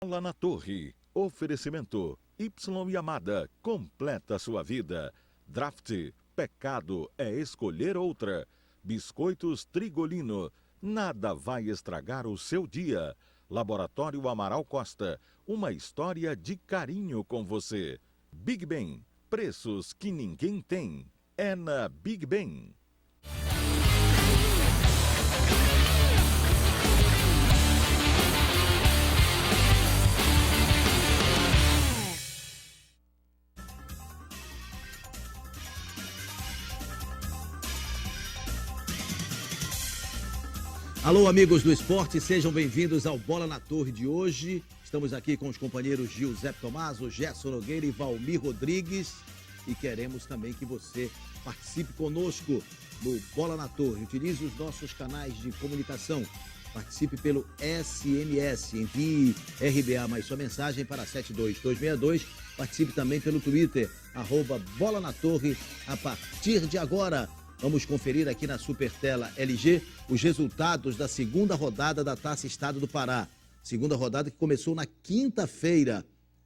Bola na Torre. Oferecimento. Y Yamada. Completa sua vida. Draft. Pecado é escolher outra. Biscoitos Trigolino. Nada vai estragar o seu dia. Laboratório Amaral Costa. Uma história de carinho com você. Big Ben. Preços que ninguém tem. É na Big Ben. Alô, amigos do esporte, sejam bem-vindos ao Bola na Torre de hoje. Estamos aqui com os companheiros Giuseppe Tomaso, Gerson Nogueira e Valmir Rodrigues. E queremos também que você participe conosco no Bola na Torre. Utilize os nossos canais de comunicação. Participe pelo SMS, envie RBA mais sua mensagem para 72262. Participe também pelo Twitter, @Bola na Torre, a partir de agora. Vamos conferir aqui na Supertela LG os resultados da segunda rodada da Taça Estado do Pará. Segunda rodada que começou na quinta-feira.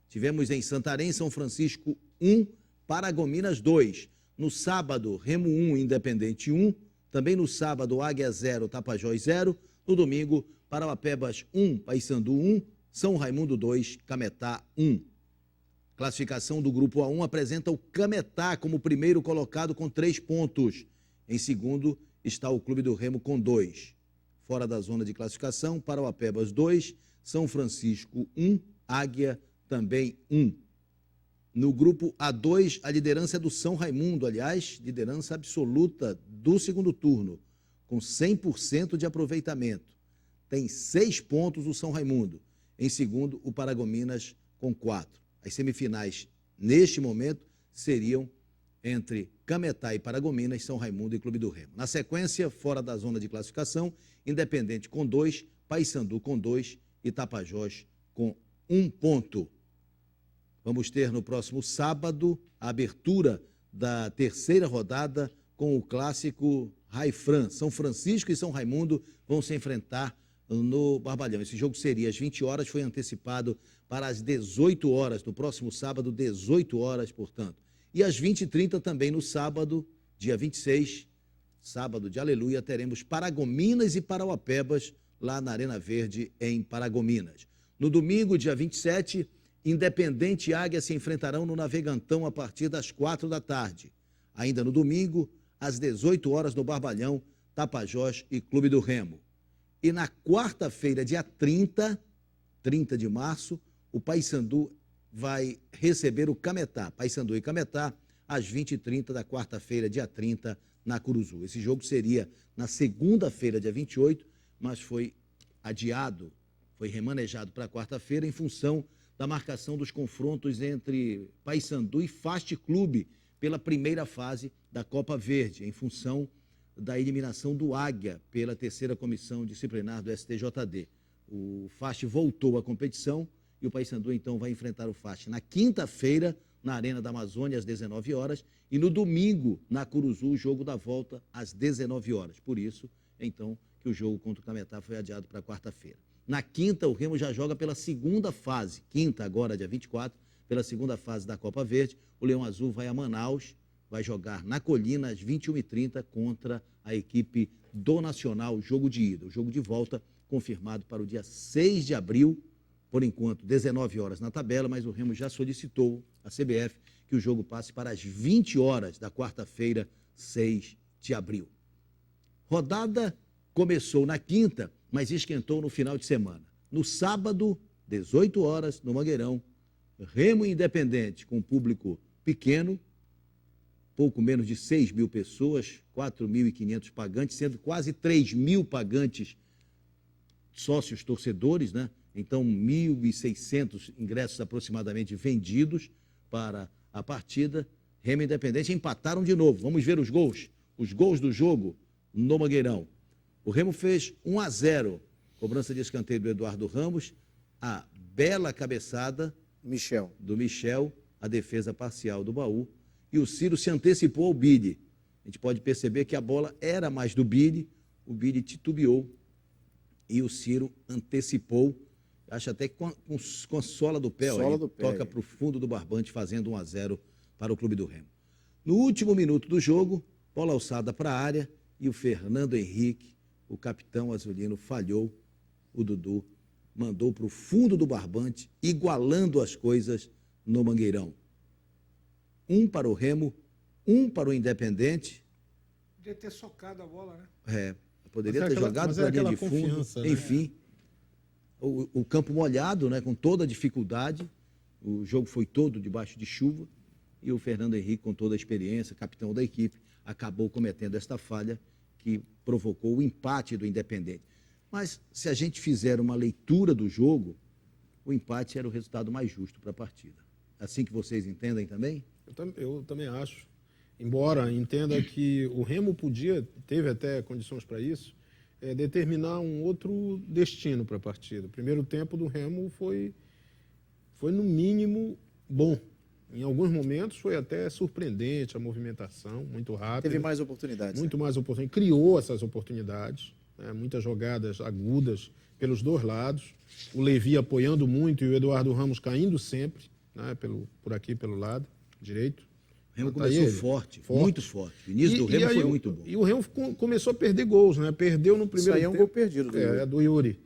Tivemos em Santarém, São Francisco 1, Paragominas 2. No sábado, Remo 1, Independente 1. Também no sábado, Águia 0, Tapajós 0. No domingo, Parauapebas 1, Paysandu 1. São Raimundo 2, Cametá 1. Classificação do Grupo A1 apresenta o Cametá como primeiro colocado com 3 pontos. Em segundo está o Clube do Remo com 2. Fora da zona de classificação, Parauapebas 2, São Francisco 1, Águia também 1. No grupo A2, a liderança é do São Raimundo, aliás, liderança absoluta do segundo turno, com 100% de aproveitamento. Tem 6 pontos o São Raimundo. Em segundo, o Paragominas com 4. As semifinais, neste momento, seriam entre Cametá e Paragominas, São Raimundo e Clube do Remo. Na sequência, fora da zona de classificação, Independente com 2, Paysandu com 2 e Tapajós com 1 ponto. Vamos ter no próximo sábado a abertura da terceira rodada com o clássico Raifran. São Francisco e São Raimundo vão se enfrentar no Barbalhão. Esse jogo seria às 20 horas, foi antecipado para as 18 horas, no próximo sábado, 18 horas, portanto. E às 20h30 também no sábado, dia 26, sábado de Aleluia, teremos Paragominas e Parauapebas lá na Arena Verde, em Paragominas. No domingo, dia 27, Independente e Águia se enfrentarão no Navegantão a partir das 4 da tarde. Ainda no domingo, às 18 horas no Barbalhão, Tapajós e Clube do Remo. E na quarta-feira, dia 30 de março, o Paysandu vai receber o Cametá, Paysandu e Cametá, às 20h30 da quarta-feira, dia 30, na Curuzu. Esse jogo seria na segunda-feira, dia 28, mas foi adiado, foi remanejado para quarta-feira em função da marcação dos confrontos entre Paysandu e Fast Clube pela primeira fase da Copa Verde, em função da eliminação do Águia pela terceira comissão disciplinar do STJD. O Fast voltou à competição e o Paysandu, então, vai enfrentar o Fast na quinta-feira, na Arena da Amazônia, às 19 horas, e no domingo, na Curuzu, o jogo da volta, às 19 horas. Por isso, então, que o jogo contra o Cametá foi adiado para quarta-feira. Na quinta, o Remo já joga pela segunda fase, quinta agora, dia 24, pela segunda fase da Copa Verde. O Leão Azul vai a Manaus, vai jogar na Colina, às 21h30, contra a equipe do Nacional, jogo de ida. O jogo de volta, confirmado para o dia 6 de abril, por enquanto, 19 horas na tabela, mas o Remo já solicitou à CBF que o jogo passe para as 20 horas da quarta-feira, 6 de abril. Rodada começou na quinta, mas esquentou no final de semana. No sábado, 18 horas, no Mangueirão, Remo Independente, com público pequeno, pouco menos de 6 mil pessoas, 4.500 pagantes, sendo quase 3 mil pagantes sócios torcedores, né? Então, 1.600 ingressos aproximadamente vendidos para a partida. Remo e Independente empataram de novo. Vamos ver os gols. Os gols do jogo no Mangueirão. O Remo fez 1-0. Cobrança de escanteio do Eduardo Ramos. A bela cabeçada do Michel. A defesa parcial do Baú. E o Ciro se antecipou ao Bide. A gente pode perceber que a bola era mais do Bide. O Bide titubeou. E o Ciro antecipou Acho até que com a sola do pé, Sola ó, do pé, toca para o fundo do barbante, fazendo 1-0 para o Clube do Remo. No último minuto do jogo, bola alçada para a área e o Fernando Henrique, o capitão azulino, falhou. O Dudu mandou para o fundo do barbante, igualando as coisas no Mangueirão. 1 para o Remo, 1 para o Independente. Podia ter socado a bola, né? Poderia ter jogado para a linha de fundo. Né? Enfim, o campo molhado, né, com toda a dificuldade. O jogo foi todo debaixo de chuva. E o Fernando Henrique, com toda a experiência, capitão da equipe, acabou cometendo esta falha que provocou o empate do Independente. Mas se a gente fizer uma leitura do jogo, o empate era o resultado mais justo para a partida. Assim que vocês entendem também? Eu também acho. Embora entenda que o Remo teve até condições para isso, determinar um outro destino para a partida. O primeiro tempo do Remo foi no mínimo bom. Em alguns momentos foi até surpreendente a movimentação, muito rápida. Teve mais oportunidades. Muito mais oportunidades. Criou essas oportunidades, né? Muitas jogadas agudas pelos dois lados. O Levi apoiando muito e o Eduardo Ramos caindo sempre, né? Por aqui, pelo lado direito. O Remo começou forte, muito forte. O início do Remo foi muito bom. E o Remo começou a perder gols, né? Perdeu no primeiro tempo. Isso aí é um gol perdido do Yuri. Do Yuri.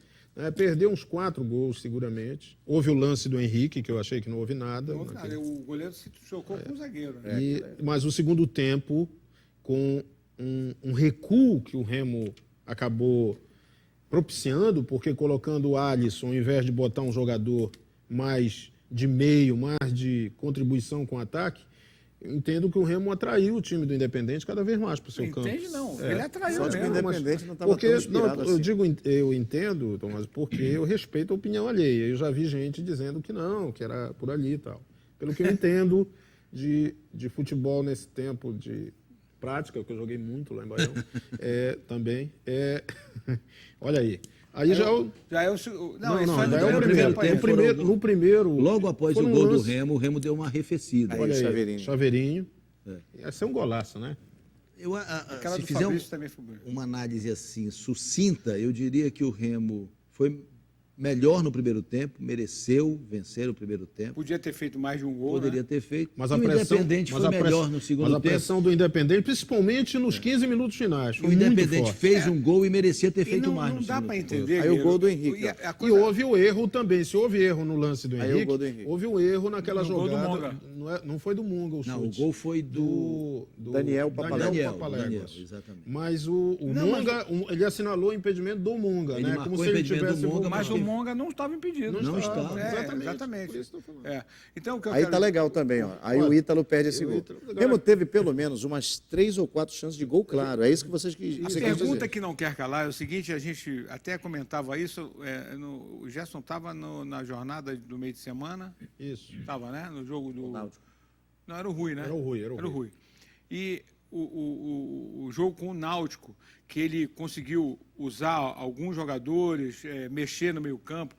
Perdeu uns 4 gols, seguramente. Houve o lance do Henrique, que eu achei que não houve nada. Não houve nada. O goleiro se chocou com o zagueiro. Né? Mas o segundo tempo, com um recuo que o Remo acabou propiciando, porque colocando o Alisson, ao invés de botar um jogador mais de meio, mais de contribuição com o ataque, entendo que o Remo atraiu o time do Independente cada vez mais para o seu campo. Entende, não. Ele atraiu Só mesmo. que o Independente não estava tão inspirado assim. Eu entendo, Tomás, porque eu respeito a opinião alheia. Eu já vi gente dizendo que não, que era por ali e tal. Pelo que eu entendo de futebol nesse tempo de prática, que eu joguei muito lá em Baião, também. Olha aí. Aí já é o... No primeiro... Logo após o gol do Remo, o Remo deu uma arrefecida. Olha aí, Chaveirinho. Ia ser um golaço, né? Se fizer uma análise assim sucinta, eu diria que o Remo foi melhor no primeiro tempo, mereceu vencer o primeiro tempo. Podia ter feito mais de um gol, Poderia ter feito. Mas o Independente foi melhor no segundo tempo. Mas a pressão do Independente, principalmente nos 15 minutos finais, foi o Independente fez um gol e merecia ter feito mais no segundo tempo. Não dá para entender. Aí o gol do Henrique. E houve o erro também. Se houve erro no lance do Aí Henrique, o gol do Henrique. houve um erro naquela jogada. Gol do Monga. Não foi do Monga o chute. Não, o gol foi do Daniel Papaléguas. Daniel, exatamente. Mas o Monga, ele assinalou o impedimento do Monga, Ele né? marcou Como o se ele impedimento tivesse do Monga, Mas o Monga não estava impedido. Não estava. Exatamente. Por isso que eu tô falando. Então, Aí tá legal também, ó. Aí o Ítalo perde esse gol. O Remo teve pelo menos umas 3 ou 4 chances de gol claro. É isso que vocês quis A pergunta que não quer calar é o seguinte, a gente até comentava isso, o Gerson estava na jornada do meio de semana. Isso. Estava, né? No jogo do... Náutico. Não, era o Rui, né? Era o Rui. E o jogo com o Náutico, que ele conseguiu usar alguns jogadores, mexer no meio campo.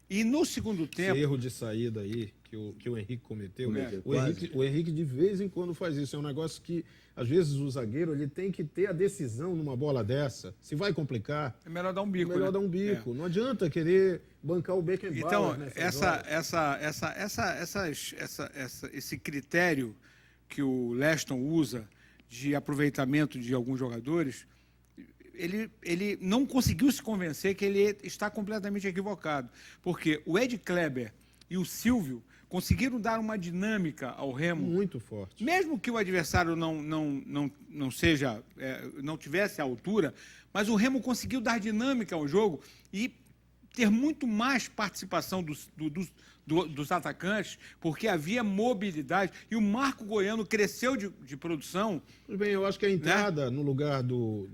E no segundo tempo... Esse erro de saída aí que o Henrique cometeu. Quase. O Henrique de vez em quando faz isso. É um negócio que, às vezes, o zagueiro ele tem que ter a decisão numa bola dessa. Se vai complicar... É melhor dar um bico, É melhor dar um bico. Não adianta querer bancar o Beckenbauer. Então, horas. esse critério que o Leston usa de aproveitamento de alguns jogadores, ele não conseguiu se convencer que ele está completamente equivocado. Porque o Ed Kleber e o Silvio conseguiram dar uma dinâmica ao Remo. Muito forte. Mesmo que o adversário não tivesse a altura, mas o Remo conseguiu dar dinâmica ao jogo e ter muito mais participação dos atacantes, porque havia mobilidade, e o Marco Goiano cresceu de produção. Tudo bem, eu acho que a entrada no lugar do...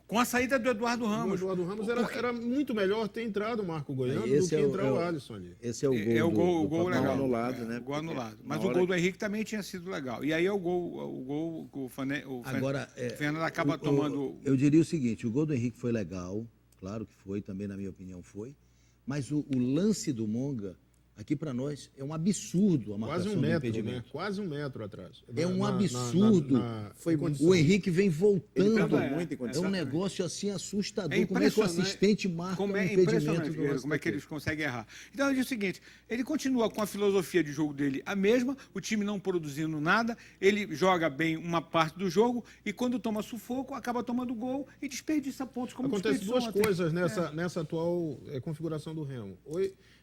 Com a saída do Eduardo Ramos. O Eduardo Ramos era muito melhor ter entrado o Marco Goiano do que entrar o Alisson ali. Esse é o gol legal. Anulado, né? O gol anulado. Mas o gol do Henrique também tinha sido legal. E aí é o gol que o Fernando acaba tomando... Eu diria o seguinte, o gol do Henrique foi legal, claro que foi, também na minha opinião foi, mas o lance do Monga aqui para nós é um absurdo a marcação Quase um do metro, impedimento. né? Quase um metro atrás. É um absurdo. Foi O Henrique vem voltando. Ele tava muito em É condição. um negócio assim assustador. É Como é que o impressionante. assistente marca Como um é impedimento impressionante, do Guerreiro, como é que STF? eles conseguem errar. Então, eu digo o seguinte, ele continua com a filosofia de jogo dele a mesma, o time não produzindo nada, ele joga bem uma parte do jogo e quando toma sufoco, acaba tomando gol e desperdiça pontos como Acontece desperdiçou duas ontem. coisas nessa atual configuração do Remo.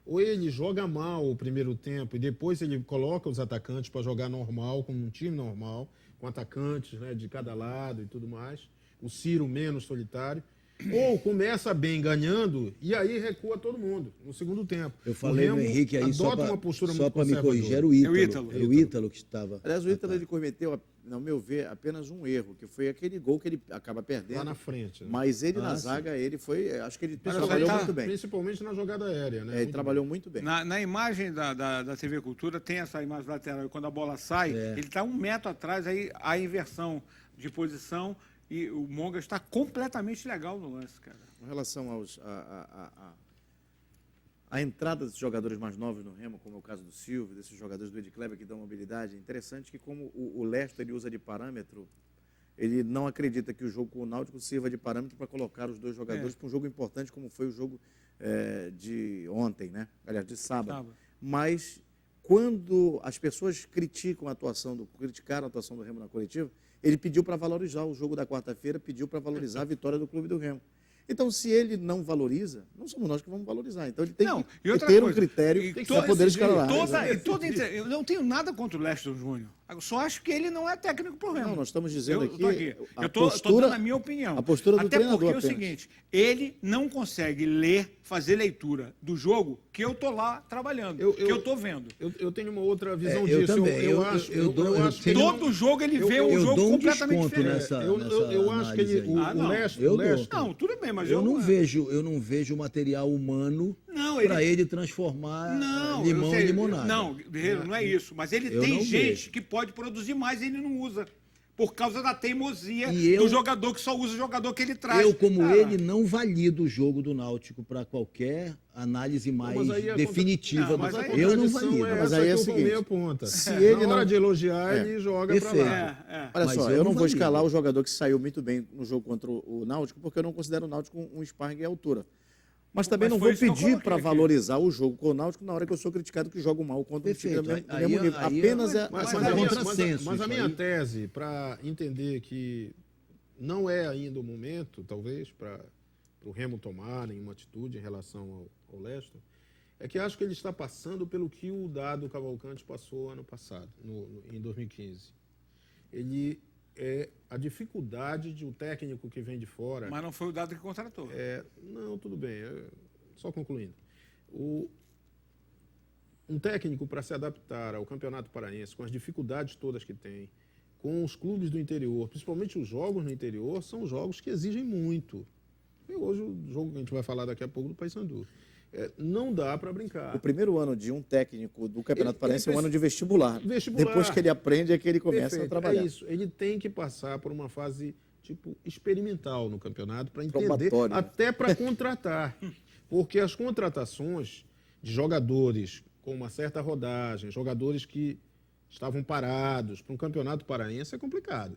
Ou ele joga mal o primeiro tempo e depois ele coloca os atacantes para jogar normal, com um time normal, com atacantes, né, de cada lado e tudo mais. O Ciro menos solitário. Ou começa bem ganhando e aí recua todo mundo no segundo tempo. Eu falei o no Remo Henrique aí adota uma postura só muito para me conservadora. corrigir, era o Ítalo. É o Ítalo. Era o Ítalo que estava. Aliás, o Ítalo ele cometeu, no meu ver, apenas um erro, que foi aquele gol que ele acaba perdendo. Lá na frente. Né? Mas ele Ah, na sim. zaga, ele foi. Acho que ele Mas trabalhou tá- muito bem. Principalmente na jogada aérea. Né? Ele Muito trabalhou muito bem. Na imagem da TV Cultura tem essa imagem lateral, e quando a bola sai, ele está 1 metro atrás, aí a inversão de posição e o Monga está completamente legal no lance, cara. Com relação à entrada dos jogadores mais novos no Remo, como é o caso do Silvio, desses jogadores do Ed Kleber que dão mobilidade, é interessante que como o Leicester ele usa de parâmetro, ele não acredita que o jogo com o Náutico sirva de parâmetro para colocar os dois jogadores para um jogo importante como foi o jogo de ontem, né? Aliás, de sábado. Mas quando as pessoas criticaram a atuação do Remo na coletiva, ele pediu para valorizar o jogo da quarta-feira, pediu para valorizar a vitória do clube do Remo. Então, se ele não valoriza, não somos nós que vamos valorizar. Então, ele tem que outra ter um coisa, critério e para poder escalar. Eu não tenho nada contra o Lester Júnior. Eu só acho que ele não é técnico pro Remo. Não, nós estamos dizendo aqui, Eu estou dando a minha opinião. a postura do Até treinador porque é o apenas. seguinte, ele não consegue fazer leitura do jogo que eu estou lá trabalhando, que eu estou vendo. Eu tenho uma outra visão eu disso. também. Eu acho que ele não- Todo jogo ele vê eu um jogo dou um completamente desconto diferente. nessa eu acho que análise ele, aí. o Lester, Eu o dou. Lester- Não, tudo bem, mas Eu não vejo material humano Não, para ele transformar limão em limonada. Não, Guerreiro, não é isso. Mas ele Eu tem não gente vejo. que pode produzir mais e ele não usa. Por causa da teimosia E do eu- jogador que só usa o jogador que ele traz. Eu, como Cara, ele, não valido o jogo do Náutico para qualquer análise mais mas aí a definitiva. Não, mas do... a Eu não contradição valido. é Mas essa aí que é o o Valmir seguinte, aponta. se Na ele hora não- de elogiar, ele joga para Perfeito. lá. Olha Mas só, eu eu não não vou valido. escalar o jogador que saiu muito bem no jogo contra o Náutico, porque eu não considero o Náutico um sparring à altura. Mas também Mas não foi vou isso que eu pedir coloquei para aqui. valorizar o jogo com o Náutico na hora que eu sou criticado que jogo mal contra o time Perfeito. do mesmo Aí- nível. aí- Apenas mas Mas é a minha- contrassenso mas a isso minha aí. tese, para entender que não é ainda o momento, talvez, para o Remo tomarem uma atitude em relação ao Leicester, é que acho que ele está passando pelo que o Dado Cavalcante passou ano passado, em 2015. Ele a dificuldade de um técnico que vem de fora. Mas não foi o dado que contratou. Não, tudo bem. Só concluindo. Um técnico para se adaptar ao Campeonato Paraense, com as dificuldades todas que tem, com os clubes do interior, principalmente os jogos no interior, são jogos que exigem muito. E hoje o jogo que a gente vai falar daqui a pouco do Paysandu. Não dá para brincar. O primeiro ano de um técnico do Campeonato Ele Paraense é um ano de vestibular. Vestibular. Depois que ele aprende é que ele começa Perfeito, a trabalhar. É isso. Ele tem que passar por uma fase tipo experimental no campeonato para entender, Probatório. até para contratar. Porque as contratações de jogadores com uma certa rodagem, jogadores que estavam parados para um campeonato paraense é complicado.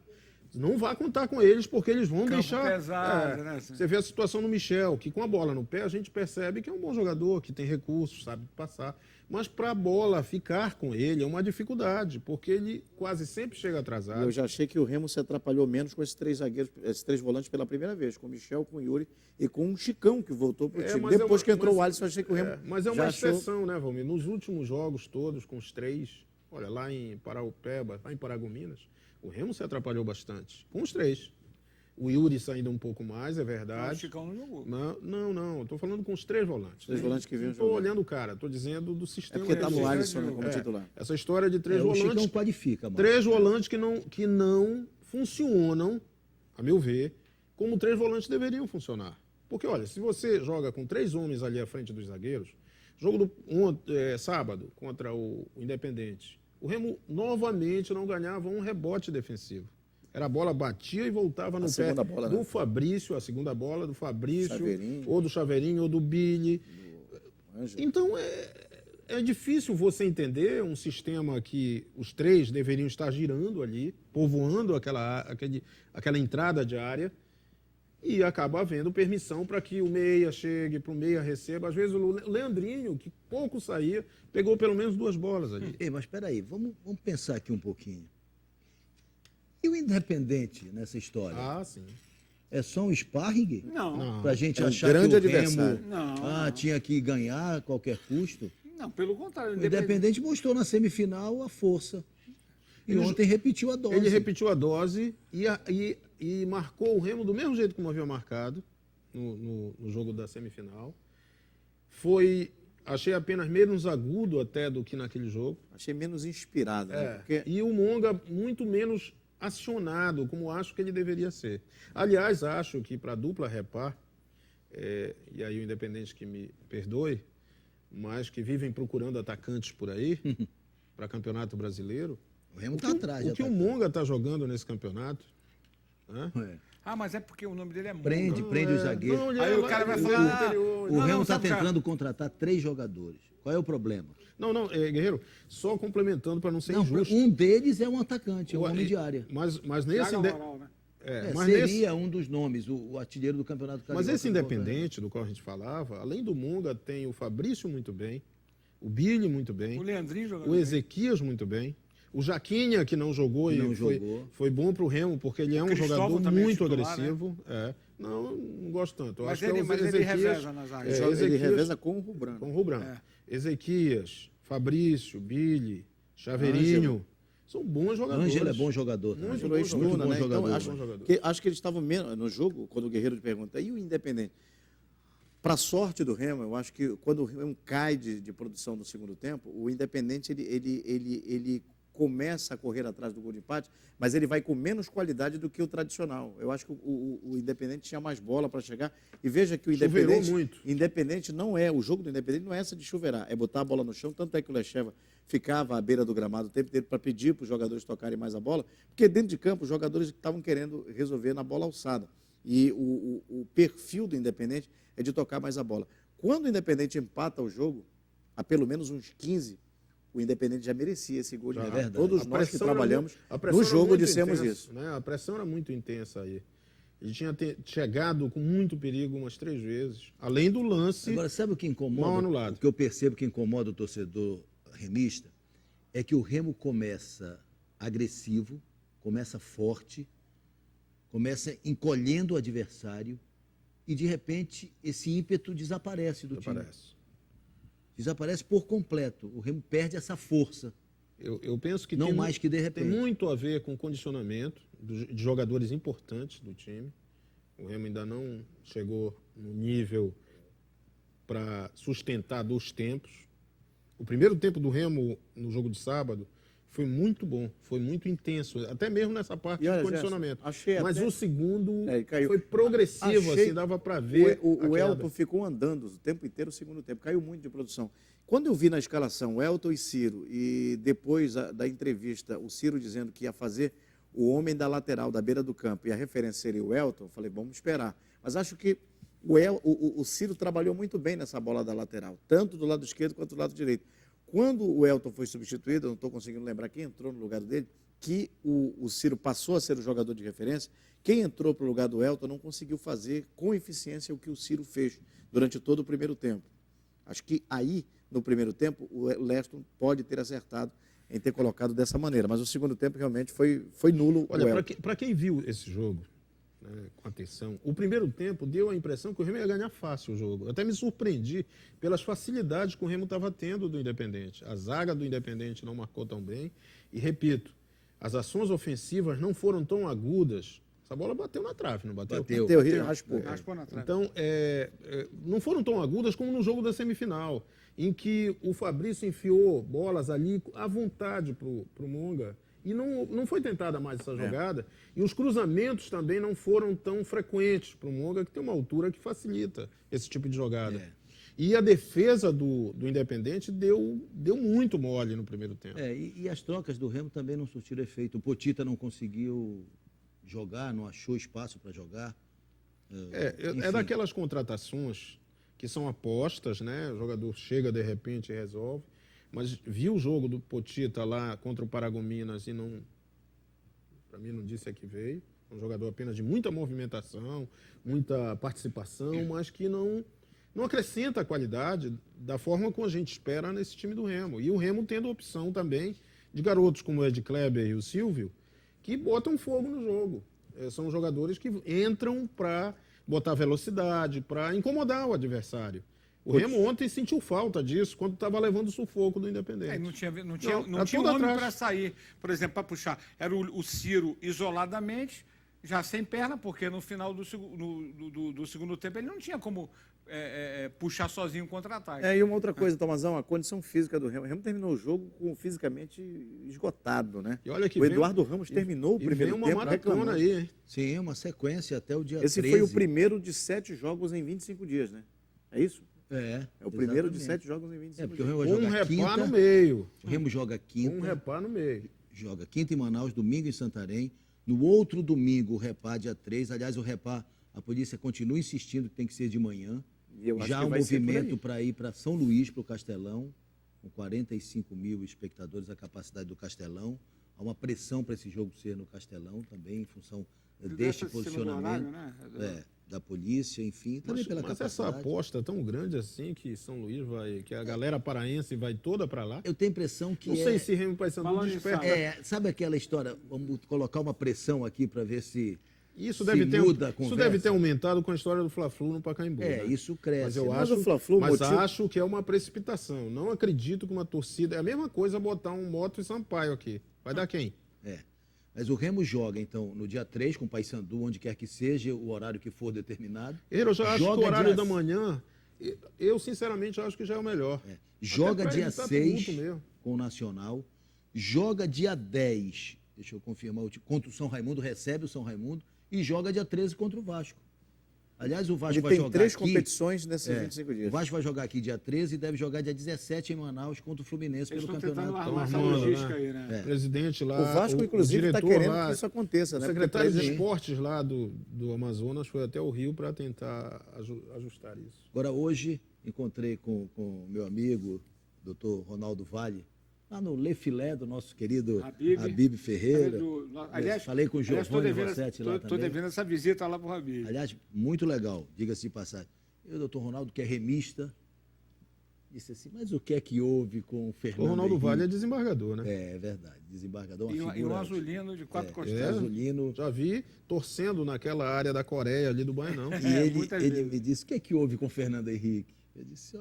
Não vá contar com eles, porque eles vão Campo deixar. pesado, né? Você vê a situação do Michel, que com a bola no pé a gente percebe que é um bom jogador, que tem recursos, sabe passar. Mas para a bola ficar com ele é uma dificuldade, porque ele quase sempre chega atrasado. Eu já achei que o Remo se atrapalhou menos com esses três zagueiros, esses três volantes pela primeira vez, com o Michel, com o Yuri e com o Chicão, que voltou para o time. mas Depois é que uma- entrou mas- o Alisson, eu achei que o Remo Mas é já uma achou... exceção, né, Valmir? Nos últimos jogos todos, com os três, olha, lá em Paraupeba, lá em Paragominas, o Remo se atrapalhou bastante, com os três. O Yuri saindo um pouco mais, é O verdade. Chicão não jogou. Não. Estou falando com os três volantes. Três volantes que vinham Não estou jogando. olhando o cara, estou dizendo do É sistema. porque está no dele. Alisson, né, como titular. Essa história de três O volantes. Chicão qualifica, mano. Três volantes que não funcionam, a meu ver, como três volantes deveriam funcionar. Porque, olha, se você joga com três homens ali à frente dos zagueiros, jogo sábado contra o Independente, o Remo novamente não ganhava um rebote defensivo. Era a bola batia e voltava no pé segunda bola, do né? Fabrício, a segunda bola do Fabrício, Chaveirinho. ou do Chaveirinho, ou do Billy. Ângelo. Então, é difícil você entender um sistema que os três deveriam estar girando ali, povoando aquela entrada de área, e acaba havendo permissão para que o meia chegue, para o meia receba. Às vezes o Leandrinho, que pouco saía, pegou pelo menos 2 bolas ali. Ei, mas espera aí, vamos pensar aqui um pouquinho. E o Independente nessa história? Ah, sim. É só um sparring? Não. Pra gente É um achar grande que o adversário. Remo Não. tinha que ganhar a qualquer custo? Não, pelo contrário. O Independente mostrou na semifinal a força. E ontem repetiu a dose. Ele repetiu a dose e marcou o Remo do mesmo jeito como havia marcado no jogo da semifinal. Achei apenas menos agudo até do que naquele jogo. Achei menos inspirado, né? Porque E o Monga muito menos acionado, como acho que ele deveria ser. Aliás, acho que para a dupla repar, e aí o Independente que me perdoe, mas que vivem procurando atacantes por aí, para campeonato brasileiro, O Remo está atrás. o que o Monga está jogando nesse campeonato, né? Mas é porque o nome dele é Monga. Prende os zagueiros. Não, ele Aí é o lá- cara vai ele é falar, do interior. O Remo está sabe, cara? tentando contratar 3 jogadores. Qual é o problema? Não, Guerreiro, só complementando para não ser Não, injusto. um deles é um atacante, é um homem de área. Mas nesse... Thiago Amaral, né? mas seria um dos nomes, o artilheiro do Campeonato Carioca. Mas esse Independente, do qual a gente falava, além do Monga, tem o Fabrício muito bem, o Billy muito bem, O Leandrinho jogando. o Ezequias muito bem, o Jaquinha, que não jogou Não e jogou. foi bom para o Remo, porque ele é um Cristóvão jogador também é muito titular, agressivo. Não gosto tanto. Eu Mas acho que é o ele Ezequias, reveza na zaga. ele Ezequias reveza com o Rubran. com o Rubran. É. Ezequias, Fabrício, Billy, Chaveirinho, são bons jogadores. Ângelo é bom jogador. também. Ângelo é Muito Estuna, bom né? jogador. Então, bom jogador. acho que eles estavam menos no jogo, quando o Guerreiro te pergunta, e o Independente? Para sorte do Remo, eu acho que quando o Remo cai de produção no segundo tempo, o Independente ele começa a correr atrás do gol de empate, mas ele vai com menos qualidade do que o tradicional. Eu acho que o Independente tinha mais bola para chegar. E veja que o Chuveirou Independente, muito. Independente não é, o jogo do Independente não é essa de chuveirar, é botar a bola no chão, tanto é que o Lecheva ficava à beira do gramado o tempo inteiro para pedir para os jogadores tocarem mais a bola, porque dentro de campo os jogadores estavam querendo resolver na bola alçada. E o perfil do Independente é de tocar mais a bola. Quando o Independente empata o jogo, a pelo menos uns 15, o Independente já merecia esse gol de empate. verdade. Todos A nós que pressão era trabalhamos a pressão no era jogo muito dissemos intensa, isso. né? A pressão era muito intensa aí. Ele tinha chegado com muito perigo umas 3 vezes. Além do lance. Agora, sabe o que Mal incomoda? anulado. O que eu percebo que incomoda o torcedor remista é que o Remo começa agressivo, começa forte, começa encolhendo o adversário e, de repente, esse ímpeto desaparece do time. Desaparece por completo. O Remo perde essa força. Eu penso que Não tem, mais que de tem repente. muito a ver com o condicionamento de jogadores importantes do time. O Remo ainda não chegou no nível para sustentar 2 tempos. O primeiro tempo do Remo no jogo de sábado foi muito bom, foi muito intenso, até mesmo nessa parte E olha, de condicionamento. Gerson, achei Mas até- o segundo ele caiu. foi progressivo, Achei- assim, dava para ver. O a queda. Elton ficou andando o tempo inteiro, o segundo tempo, caiu muito de produção. Quando eu vi na escalação o Elton e Ciro, e depois da entrevista, o Ciro dizendo que ia fazer o homem da lateral, da beira do campo, e a referência seria o Elton, eu falei, vamos esperar. Mas acho que o Ciro trabalhou muito bem nessa bola da lateral, tanto do lado esquerdo quanto do lado direito. Quando o Elton foi substituído, eu não estou conseguindo lembrar quem entrou no lugar dele, que o Ciro passou a ser o jogador de referência, quem entrou para o lugar do Elton não conseguiu fazer com eficiência o que o Ciro fez durante todo o primeiro tempo. Acho que aí, no primeiro tempo, o Leston pode ter acertado em ter colocado dessa maneira, mas o segundo tempo realmente foi nulo o Olha, Elton. para quem viu esse jogo, né, com atenção, o primeiro tempo deu a impressão que o Remo ia ganhar fácil o jogo. Eu até me surpreendi pelas facilidades que o Remo estava tendo do Independente. A zaga do Independente não marcou tão bem. E, repito, as ações ofensivas não foram tão agudas. Essa bola bateu na trave, não bateu? Bateu, raspou. Raspou na trave. Então, não foram tão agudas como no jogo da semifinal, em que o Fabrício enfiou bolas ali à vontade para o Monga. E não foi tentada mais essa jogada. E os cruzamentos também não foram tão frequentes para o Monga, que tem uma altura que facilita esse tipo de jogada. E a defesa do Independente deu muito mole no primeiro tempo. E as trocas do Remo também não surtiram efeito. O Potita não conseguiu jogar, não achou espaço para jogar. É Enfim. daquelas contratações que são apostas, né? O jogador chega de repente e resolve. mas vi o jogo do Potita lá contra o Paragominas e não, para mim não disse a que veio. Um jogador apenas de muita movimentação, muita participação, mas que não acrescenta a qualidade da forma como a gente espera nesse time do Remo. E o Remo tendo a opção também de garotos como o Ed Kleber e o Silvio, que botam fogo no jogo. São jogadores que entram para botar velocidade, para incomodar o adversário. O Remo ontem sentiu falta disso quando estava levando o sufoco do Independente. Não tinha homem para sair, por exemplo, para puxar. Era o Ciro isoladamente, já sem perna, porque no final do segundo tempo ele não tinha como puxar sozinho o contra-ataque. E uma outra coisa, Tomazão, a condição física do Remo. O Remo terminou o jogo fisicamente esgotado, né? E olha que o Eduardo Ramos terminou o primeiro tempo. Uma maratona aí, hein? Sim, uma sequência até o dia Esse 13. foi o primeiro de 7 jogos em 25 dias, né? É isso? É o primeiro de 7 jogos em 25 porque o dias. Remo joga repar quinta, no meio. O Remo joga quinta. Repar no meio. Joga quinta em Manaus, domingo em Santarém. No outro domingo, o repar dia 3. Aliás, o repar, a polícia continua insistindo que tem que ser de manhã. Já há um movimento para ir para São Luís, para o Castelão, com 45 mil espectadores, a capacidade do Castelão. Há uma pressão para esse jogo ser no Castelão também, em função deste posicionamento da polícia, enfim, também pela capacidade. Essa aposta tão grande assim que São Luís vai, que a galera paraense vai toda para lá. Eu tenho a impressão que não sei se Remo e Paysandu desperta. Sabe aquela história, vamos colocar uma pressão aqui para ver se isso deve ter aumentado com a história do Fla-Flu no Pacaembu. Isso cresce. Mas acho que é uma precipitação. Não acredito que uma torcida... É a mesma coisa botar um Moto e Sampaio aqui. Vai dar quem? Mas o Remo joga, então, no dia 3, com o Paysandu, onde quer que seja, o horário que for determinado. Eu já acho que o horário da manhã, eu sinceramente acho que já é o melhor. Joga dia 6 com o Nacional. Joga dia 10, deixa eu confirmar, contra o São Raimundo, recebe o São Raimundo. E joga dia 13 contra o Vasco. Aliás, o Vasco vai jogar aqui... Ele tem 3 competições nesses 25 dias. O Vasco vai jogar aqui dia 13 e deve jogar dia 17 em Manaus contra o Fluminense pelo campeonato. Essa logística aí, né? Presidente lá... O Vasco, inclusive, está querendo que isso aconteça, né? O secretário de Esportes lá do Amazonas foi até o Rio para tentar ajustar isso. Agora, hoje, encontrei com o meu amigo, doutor Ronaldo Vale, lá no Le Filé do nosso querido Habib Ferreira. Aliás, falei com o Giovanni Rossetti lá também. Estou devendo essa visita lá para o Habib. Aliás, muito legal, diga-se de passagem. E o doutor Ronaldo, que é remista, disse assim, mas o que é que houve com o Fernando O Ronaldo Henrique? Vale é desembargador, né? É verdade, desembargador. E um azulino de 4 costelas. Azulino. Já vi torcendo naquela área da Coreia ali do Bainão. E ele me disse, o que é que houve com o Fernando Henrique? Eu disse,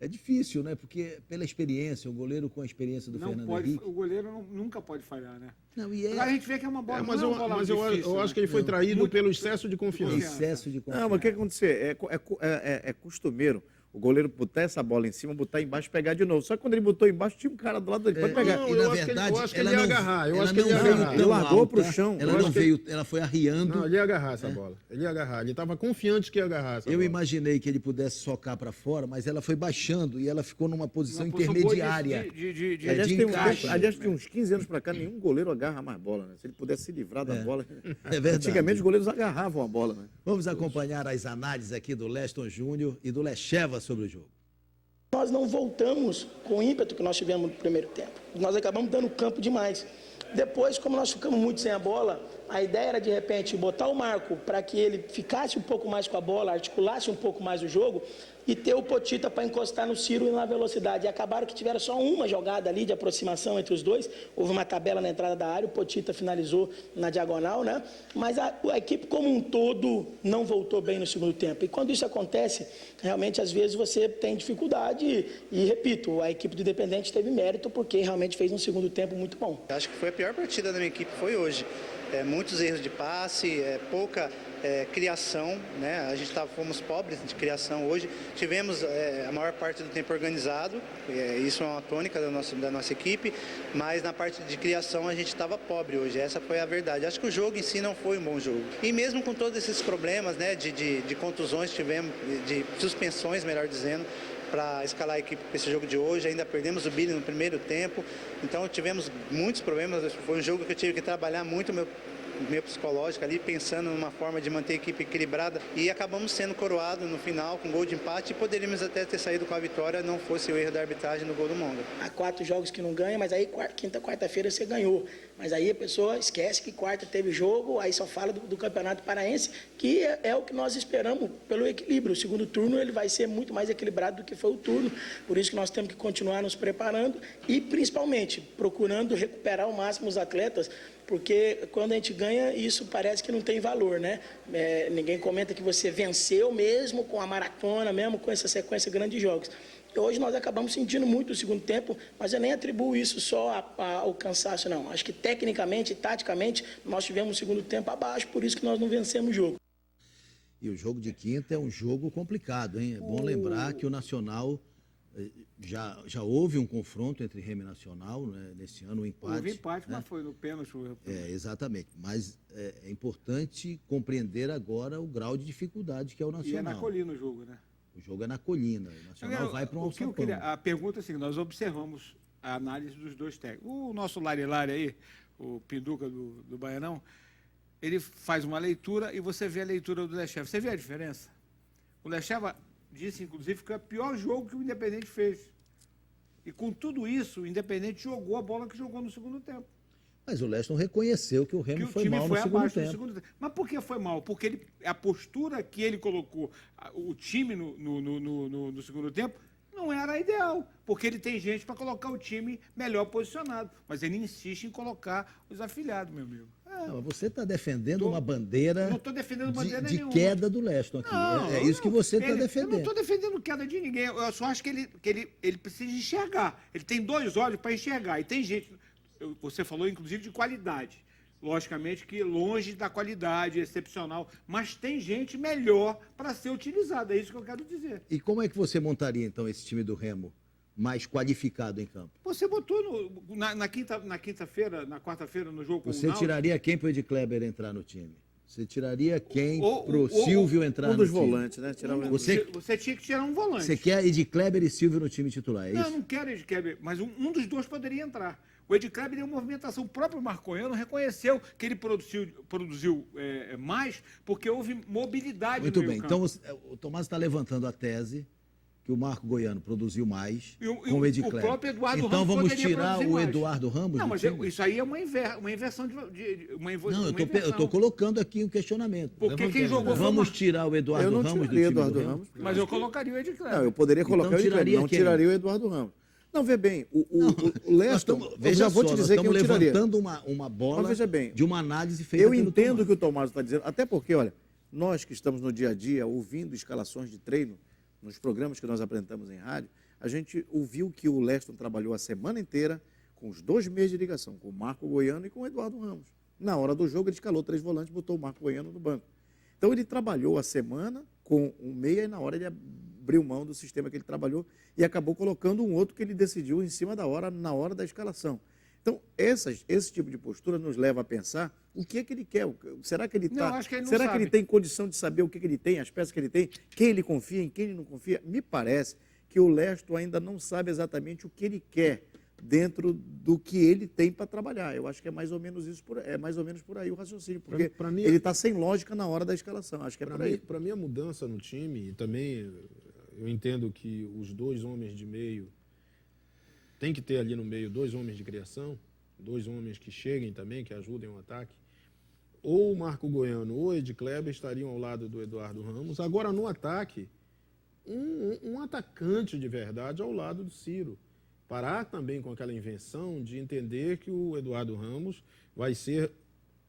é difícil, né? Porque pela experiência, o goleiro com a experiência do Fernando Henrique... O goleiro nunca pode falhar, né? Agora a gente vê que é uma bola, mas difícil, eu acho que ele foi traído pelo excesso de confiança. Não, mas o que aconteceu? É costumeiro o goleiro botar essa bola em cima, botar embaixo e pegar de novo. Só que quando ele botou embaixo, tinha um cara do lado dele. Pode pegar. Não, eu acho que ele ia agarrar. Ele largou para o chão. Ela foi arriando. Não, ele ia agarrar essa bola. Ele ia agarrar. Ele estava confiante que ia agarrar essa bola. Eu imaginei que ele pudesse socar para fora, mas ela foi baixando e ela ficou numa posição intermediária. Aliás, de uns 15 anos para cá, nenhum goleiro agarra mais bola, né? Se ele pudesse se livrar da bola. É verdade. Antigamente os goleiros agarravam a bola, né? Vamos acompanhar as análises aqui do Leston Júnior e do Lecheva sobre o jogo. Nós não voltamos com o ímpeto que nós tivemos no primeiro tempo. Nós acabamos dando campo demais. Depois, como nós ficamos muito sem a bola, a ideia era, de repente, botar o Marco para que ele ficasse um pouco mais com a bola, articulasse um pouco mais o jogo e ter o Potita para encostar no Ciro e na velocidade. E acabaram que tiveram só uma jogada ali de aproximação entre os dois. Houve uma tabela na entrada da área, o Potita finalizou na diagonal, né? Mas a equipe como um todo não voltou bem no segundo tempo. E quando isso acontece, realmente, às vezes, você tem dificuldade. E repito, a equipe do Independente teve mérito porque realmente fez um segundo tempo muito bom. Acho que foi a pior partida da minha equipe, foi hoje. Muitos erros de passe, pouca criação, né? A gente fomos pobres de criação hoje. Tivemos a maior parte do tempo organizado, isso é uma tônica da nossa equipe, mas na parte de criação a gente estava pobre hoje, essa foi a verdade. Acho que o jogo em si não foi um bom jogo. E mesmo com todos esses problemas, né, de contusões que tivemos, de suspensões, melhor dizendo, para escalar a equipe para esse jogo de hoje, ainda perdemos o Billy no primeiro tempo, então tivemos muitos problemas, foi um jogo que eu tive que trabalhar muito meio psicológica ali, pensando numa forma de manter a equipe equilibrada e acabamos sendo coroados no final com gol de empate e poderíamos até ter saído com a vitória, não fosse o erro da arbitragem no gol do Monga. Há 4 jogos que não ganha, mas aí quinta, quarta-feira você ganhou. Mas aí a pessoa esquece que quarta teve jogo, aí só fala do Campeonato Paraense, que é o que nós esperamos pelo equilíbrio. O segundo turno ele vai ser muito mais equilibrado do que foi o turno, por isso que nós temos que continuar nos preparando e principalmente procurando recuperar ao máximo os atletas, porque quando a gente ganha, isso parece que não tem valor, né? Ninguém comenta que você venceu mesmo com a maratona, mesmo com essa sequência grande de jogos. Hoje nós acabamos sentindo muito o segundo tempo, mas eu nem atribuo isso só ao cansaço, não. Acho que tecnicamente e taticamente nós tivemos um segundo tempo abaixo, por isso que nós não vencemos o jogo. E o jogo de quinta é um jogo complicado, hein? É bom lembrar que o Nacional já houve um confronto entre Remo e Nacional, né? Nesse ano, um empate. Houve empate, né? mas foi no pênalti. Exatamente. Mas é importante compreender agora o grau de dificuldade que é o Nacional. E é na Colina o jogo, né? O jogo é na Colina. O Nacional vai para um alçapão. A pergunta é assim, nós observamos a análise dos dois técnicos. O nosso Lari aí, o Pinduca do Baianão, ele faz uma leitura e você vê a leitura do Lecheva. Você vê a diferença? O Lecheva disse, inclusive, que é o pior jogo que o Independente fez. E com tudo isso, o Independente jogou a bola que jogou no segundo tempo. Mas o Leston reconheceu que o Remo foi mal no segundo tempo. Mas por que foi mal? Porque a postura que ele colocou o time no segundo tempo não era a ideal. Porque ele tem gente para colocar o time melhor posicionado. Mas ele insiste em colocar os afiliados, meu amigo. Não, mas você está defendendo uma bandeira, não estou defendendo bandeira de nenhuma. queda do Leston aqui. Não, é isso que você está Eu defendendo. não estou defendendo queda de ninguém. Eu só acho que ele precisa enxergar. Ele tem 2 olhos para enxergar. E tem gente... Você falou, inclusive, de qualidade. Logicamente que longe da qualidade excepcional, mas tem gente melhor para ser utilizada. É isso que eu quero dizer. E como é que você montaria, então, esse time do Remo mais qualificado em campo? Você botou na quinta-feira, na quarta-feira, no jogo com o Você Náutico. tiraria quem para o Ed Kleber entrar no time? Você tiraria quem para o Silvio entrar no time? Um dos volantes, né? Você tinha que tirar um volante. Você quer Ed Kleber e Silvio no time titular, é isso? Não, não quero Ed Kleber, mas um dos dois poderia entrar. O Ed Kleber deu movimentação. O próprio Marconhano reconheceu que ele produziu mais porque houve mobilidade Muito no bem. meio Então, campo. o Tomás está levantando a tese que o Marco Goiano produziu mais com o Ed Kleber. O próprio Eduardo então Ramos vamos poderia tirar produzir o mais. Eduardo Ramos Não, do mas time? isso aí é uma inversão de uma Não, eu inversão. estou colocando aqui um questionamento. Porque quem jogou foi o Vamos Mar- tirar o Eduardo Eu não Ramos do tiraria time Eduardo do Remo? Ramos. Mas eu colocaria o Ed Kleber. Não, eu poderia Então colocar o Ed Kleber, tiraria não quem? tiraria o Eduardo Ramos. Não, vê bem, o Leston, eu já vou te dizer que eu estamos tiraria. levantando uma bola Mas veja bem, de uma análise feita Eu pelo entendo o Tomás. que o Tomás está dizendo, até porque, olha, nós que estamos no dia a dia ouvindo escalações de treino, nos programas que nós apresentamos em rádio, a gente ouviu que o Leston trabalhou a semana inteira com os 2 meses de ligação, com o Marco Goiano e com o Eduardo Ramos. Na hora do jogo, ele escalou 3 volantes e botou o Marco Goiano no banco. Então, ele trabalhou a semana com um meia e na hora ele abriu mão do sistema que ele trabalhou e acabou colocando um outro que ele decidiu em cima da hora, na hora da escalação. Então, esse tipo de postura nos leva a pensar o que é que ele quer. Será que ele Não, tá, acho que ele não será sabe. que ele tem condição de saber o que ele tem, as peças que ele tem, quem ele confia, em quem ele não confia? Me parece que o Leston ainda não sabe exatamente o que ele quer dentro do que ele tem para trabalhar. Eu acho que é mais ou menos isso, mais ou menos por aí o raciocínio, porque Pra mim- ele está sem lógica na hora da escalação. Acho que é por aí. Para mim, a mudança no time, e também eu entendo que os 2 homens de meio, tem que ter ali no meio 2 homens de criação, 2 homens que cheguem também, que ajudem o ataque. Ou o Marco Goiano ou o Ed Kleber estariam ao lado do Eduardo Ramos. Agora, no ataque, um atacante de verdade ao lado do Ciro. Parar também com aquela invenção de entender que o Eduardo Ramos vai ser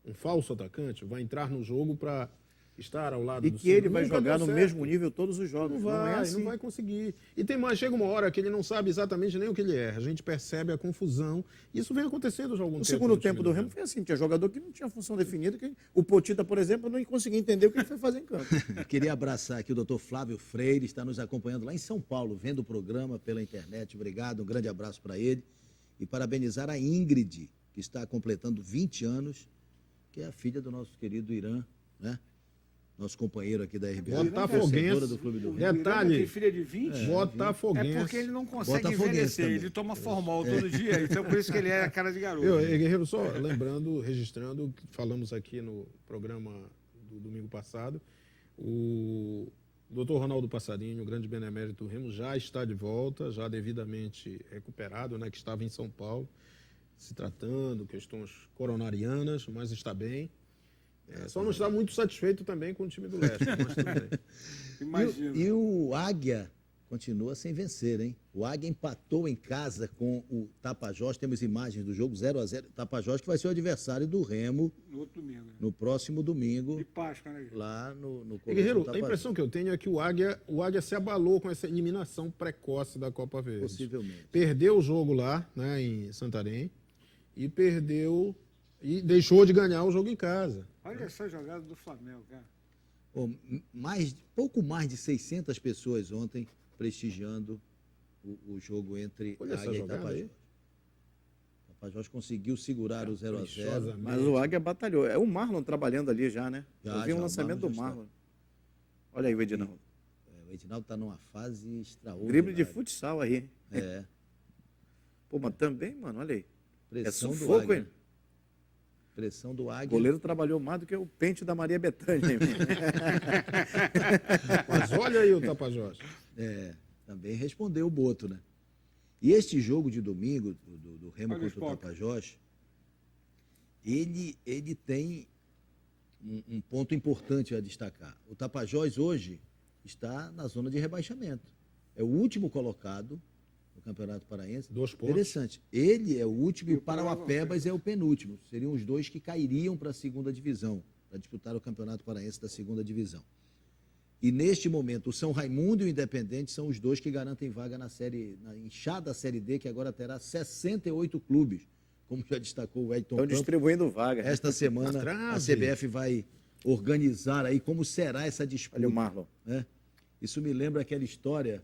um falso atacante, vai entrar no jogo para estar ao lado E do que ele Ciro. vai Nunca jogar deu no certo. mesmo nível todos os jogos. Não vai, é assim. não vai conseguir. E tem mais, chega uma hora que ele não sabe exatamente nem o que ele é. A gente percebe a confusão. Isso vem acontecendo já há algum tempo. O segundo no time tempo do Remo foi assim, tinha jogador que não tinha função definida, que o Potita, por exemplo, não conseguia entender o que ele foi fazer em campo. Queria abraçar aqui o doutor Flávio Freire, está nos acompanhando lá em São Paulo, vendo o programa pela internet. Obrigado, um grande abraço para ele. E parabenizar a Ingrid, que está completando 20 anos, que é a filha do nosso querido Irã, né? nosso companheiro aqui da RBS, Botafoguense. torcedora do Clube do Remo. Tem Detalhe, filha de 20. Botafoguense. É porque ele não consegue Botafoguense envelhecer, também. ele toma formol todo dia, então por isso que ele é a cara de garoto. Guerreiro, só lembrando, registrando, que falamos aqui no programa do domingo passado, o Dr. Ronaldo Passarinho, o grande benemérito do Remo, já está de volta, já devidamente recuperado, né, que estava em São Paulo, se tratando, questões coronarianas, mas está bem. Só não está muito satisfeito também com o time do Leste, mas tudo bem. Imagina. E o Águia continua sem vencer, hein? O Águia empatou em casa com o Tapajós. Temos imagens do jogo 0-0. Tapajós que vai ser o adversário do Remo No outro domingo. Né? no próximo domingo, De Páscoa, né? lá no E, Colégio Guerreiro, a Tapajós. impressão que eu tenho é que o Águia se abalou com essa eliminação precoce da Copa Verde. Possivelmente. Perdeu o jogo lá, né, em Santarém, e perdeu e deixou de ganhar o jogo em casa. Olha essa jogada do Flamengo, cara. Bom, pouco mais de 600 pessoas ontem prestigiando o jogo entre Olha essa Águia e jogada Tapajós. aí. Tapajós conseguiu segurar o 0-0. Caprichosamente. Mas o Águia batalhou. É o Marlon trabalhando ali já, né? Já, Eu vi um já, o lançamento Marlon do já Marlon. Olha aí o Edinaldo. O Edinaldo está numa fase extraordinária. Drible de futsal aí. É. Pô, mas também, mano, olha aí. Pressão do sufoco, Águia. hein? Pressão do O Águia. goleiro trabalhou mais do que o pente da Maria Bethânia. hein? Mas olha aí o Tapajós. Também respondeu o Boto, né? E este jogo de domingo, do Remo Olha o contra o Spock. Tapajós, ele tem um ponto importante a destacar. O Tapajós hoje está na zona de rebaixamento. É o último colocado no Campeonato Paraense. 2 pontos. Interessante. Ele é o último e E o o Parauapebas Parauapebas é o penúltimo. Seriam os dois que cairiam para a segunda divisão, para disputar o Campeonato Paraense da segunda divisão. E neste momento, o São Raimundo e o Independente são os dois que garantem vaga na inchada Série D, que agora terá 68 clubes, como já destacou o Edson Estão Campos. distribuindo vaga. Esta semana a CBF vai organizar aí como será essa disputa. Olha o Marlon. Né? Isso me lembra aquela história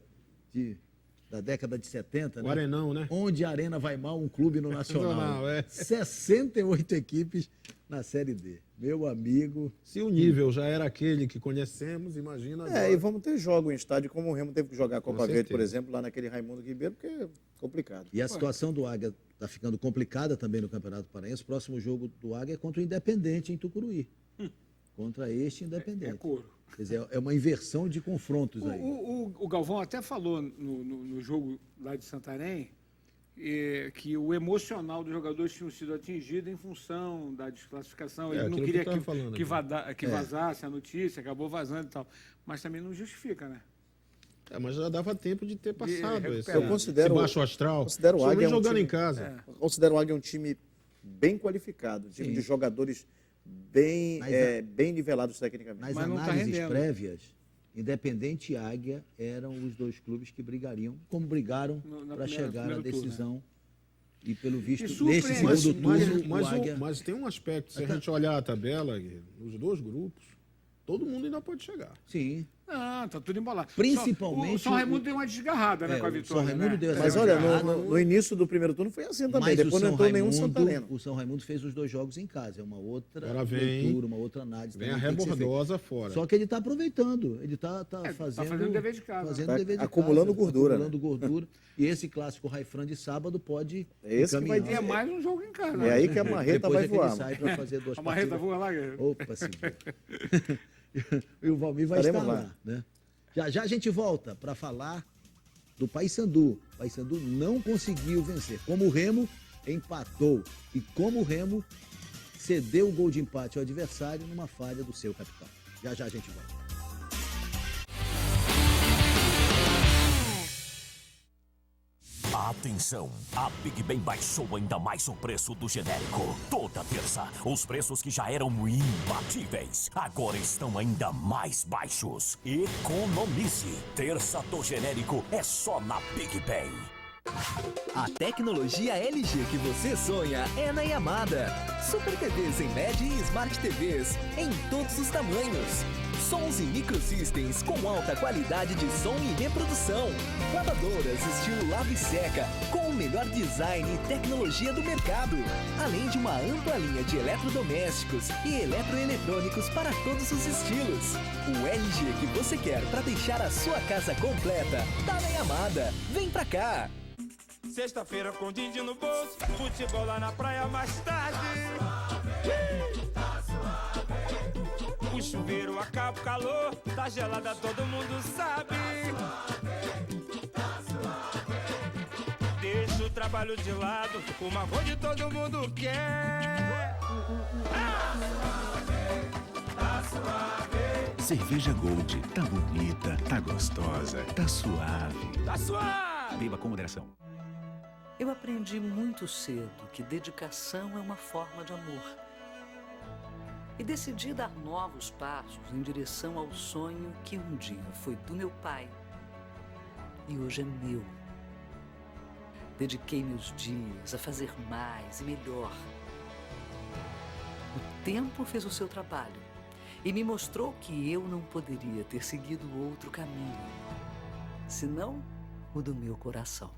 da década de 70, O né? Arenão, né? Onde a Arena vai mal, um clube no Nacional. Nacional, é. 68 equipes na Série D. Meu amigo. Se o nível já era aquele que conhecemos, imagina agora. E vamos ter jogo em estádio, como o Remo teve que jogar a Copa Com Verde, por certeza. exemplo, lá naquele Raimundo Ribeiro, porque é complicado. E a situação do Águia está ficando complicada também no Campeonato Paraense. O próximo jogo do Águia é contra o Independente em Tucuruí. Contra este Independente. É couro. Quer dizer, é uma inversão de confrontos aí. O Galvão até falou no jogo lá de Santarém que o emocional dos jogadores tinha sido atingido em função da desclassificação. Ele não aquilo queria que eu tava falando aqui. que vazasse a notícia, acabou vazando e tal. Mas também não justifica, né? Mas já dava tempo de ter passado esse, recuperar. Eu considero- esse baixo astral. considero o Principalmente Águia um jogando time- em casa. Eu considero o Águia um time bem qualificado, um time Sim. de jogadores bem, Mas bem nivelados tecnicamente. Nas Mas não tá análises rendendo. prévias, Independente e Águia eram os dois clubes que brigariam, como brigaram Na para chegar à primeiro turno, decisão. E pelo visto, E surpreende. nesse Mas, segundo mas- turno, mas o Águia... mas tem um aspecto, se a gente olhar a tabela, nos dois grupos, todo mundo ainda pode chegar. Sim. Ah, tá tudo embolado. Principalmente O São Raimundo o- deu uma desgarrada, né, com a o vitória. São Raimundo né? deu essa Mas É, olha, já. no início do primeiro turno foi assim também, Mas depois não entrou nenhum santareno. O São Raimundo fez os 2 jogos em casa. É uma outra Agora vem- leitura, uma outra análise. Vem a também tem que ser feita. rebordosa fora. Só que ele está aproveitando. Ele está fazendo o dever de casa. Fazendo Tá o dever de acumulando casa, gordura, Acumulando gordura. E esse clássico Raifran de sábado pode É esse que vai E é mais um jogo em casa. É né? aí que a marreta Depois vai é que ele voar. sai para fazer 2 A marreta partidas. voa lá, guerreiro. Opa, se voa. E o Valmir vai Estaremos estar lá. lá, né? Já a gente volta para falar do Paysandu. O Paysandu não conseguiu vencer. Como o Remo empatou e como o Remo cedeu o gol de empate ao adversário numa falha do seu capitão. Já a gente volta. Atenção, a Big Ben baixou ainda mais o preço do genérico. Toda terça, os preços que já eram imbatíveis, agora estão ainda mais baixos. Economize. Terça do genérico é só na Big Ben. A tecnologia LG que você sonha é na Yamada. Super TVs em LED e Smart TVs em todos os tamanhos. Sons e microsystems com alta qualidade de som e reprodução. Lavadoras estilo lava e seca com o melhor design e tecnologia do mercado. Além de uma ampla linha de eletrodomésticos e eletroeletrônicos para todos os estilos. O LG que você quer para deixar a sua casa completa tá na Yamada. Vem pra cá! Sexta-feira com Didi no bolso, futebol lá na praia mais tarde. O chuveiro acaba o calor, tá gelada, todo mundo sabe. Deixa o trabalho de lado, uma coisa todo mundo quer. Tá suave. Cerveja Gold, tá bonita, tá gostosa, tá suave. Tá suave. Beba com moderação. Eu aprendi muito cedo que dedicação é uma forma de amor. E decidi dar novos passos em direção ao sonho que um dia foi do meu pai e hoje é meu. Dediquei meus dias a fazer mais e melhor. O tempo fez o seu trabalho e me mostrou que eu não poderia ter seguido outro caminho, senão o do meu coração.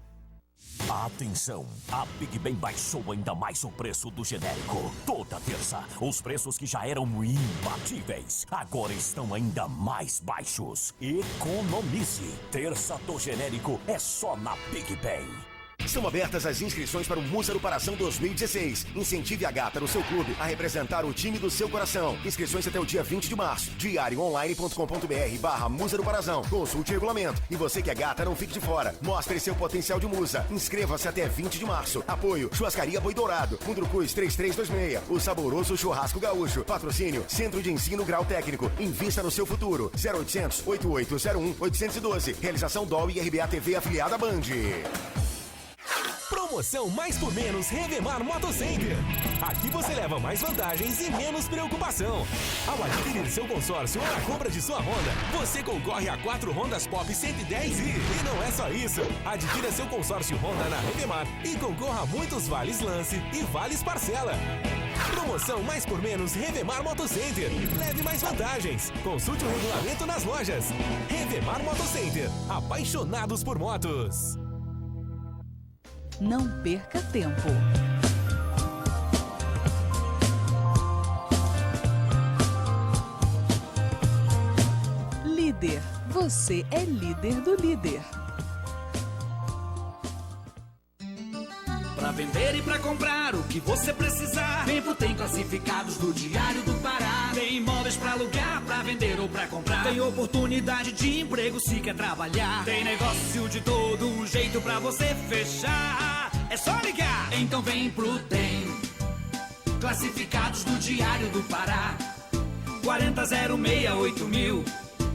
Atenção! A Big Ben baixou ainda mais o preço do genérico. Toda terça, os preços que já eram imbatíveis agora estão ainda mais baixos. Economize! Terça do genérico é só na Big Ben. São abertas as inscrições para o Musa do Paração 2016. Incentive a gata no seu clube a representar o time do seu coração. Inscrições até o dia 20 de março. diarioonline.com.br/Musa do Paração. Consulte o regulamento. E você que é gata, não fique de fora. Mostre seu potencial de musa. Inscreva-se até 20 de março. Apoio Churrascaria Boi Dourado. Mundrucuz 3326. O saboroso churrasco gaúcho. Patrocínio Centro de Ensino Grau Técnico. Invista no seu futuro. 0800 8801 812. Realização DOL e RBA TV afiliada Band. Promoção mais por menos Revemar Motocenter. Aqui você leva mais vantagens e menos preocupação. Ao adquirir seu consórcio ou na compra de sua Honda, você concorre a 4 Hondas Pop 110i. E não é só isso. Adquira seu consórcio Honda na Revemar e concorra a muitos vales lance e vales parcela. Promoção mais por menos Revemar Motocenter. Leve mais vantagens. Consulte o regulamento nas lojas. Revemar Motocenter. Apaixonados por motos. Não perca tempo. Líder. Você é líder do líder. Pra vender e pra comprar o que você precisar. Tempo tem classificados do Diário do Pará. Tem imóveis pra alugar, pra vender ou pra comprar. Tem oportunidade de emprego se quer trabalhar. Tem negócio de todo um jeito pra você fechar. É só ligar, então vem pro TEM. Classificados do Diário do Pará. 40068000.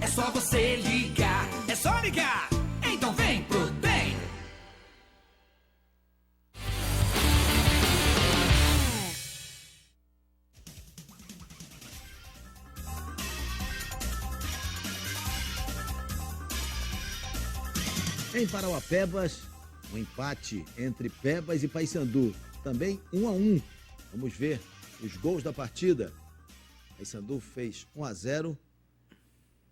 É só você ligar, é só ligar. Então vem pro TEM. Em Parauapebas, um empate entre Pebas e Paysandu. Também 1-1. Vamos ver os gols da partida. Paysandu fez 1-0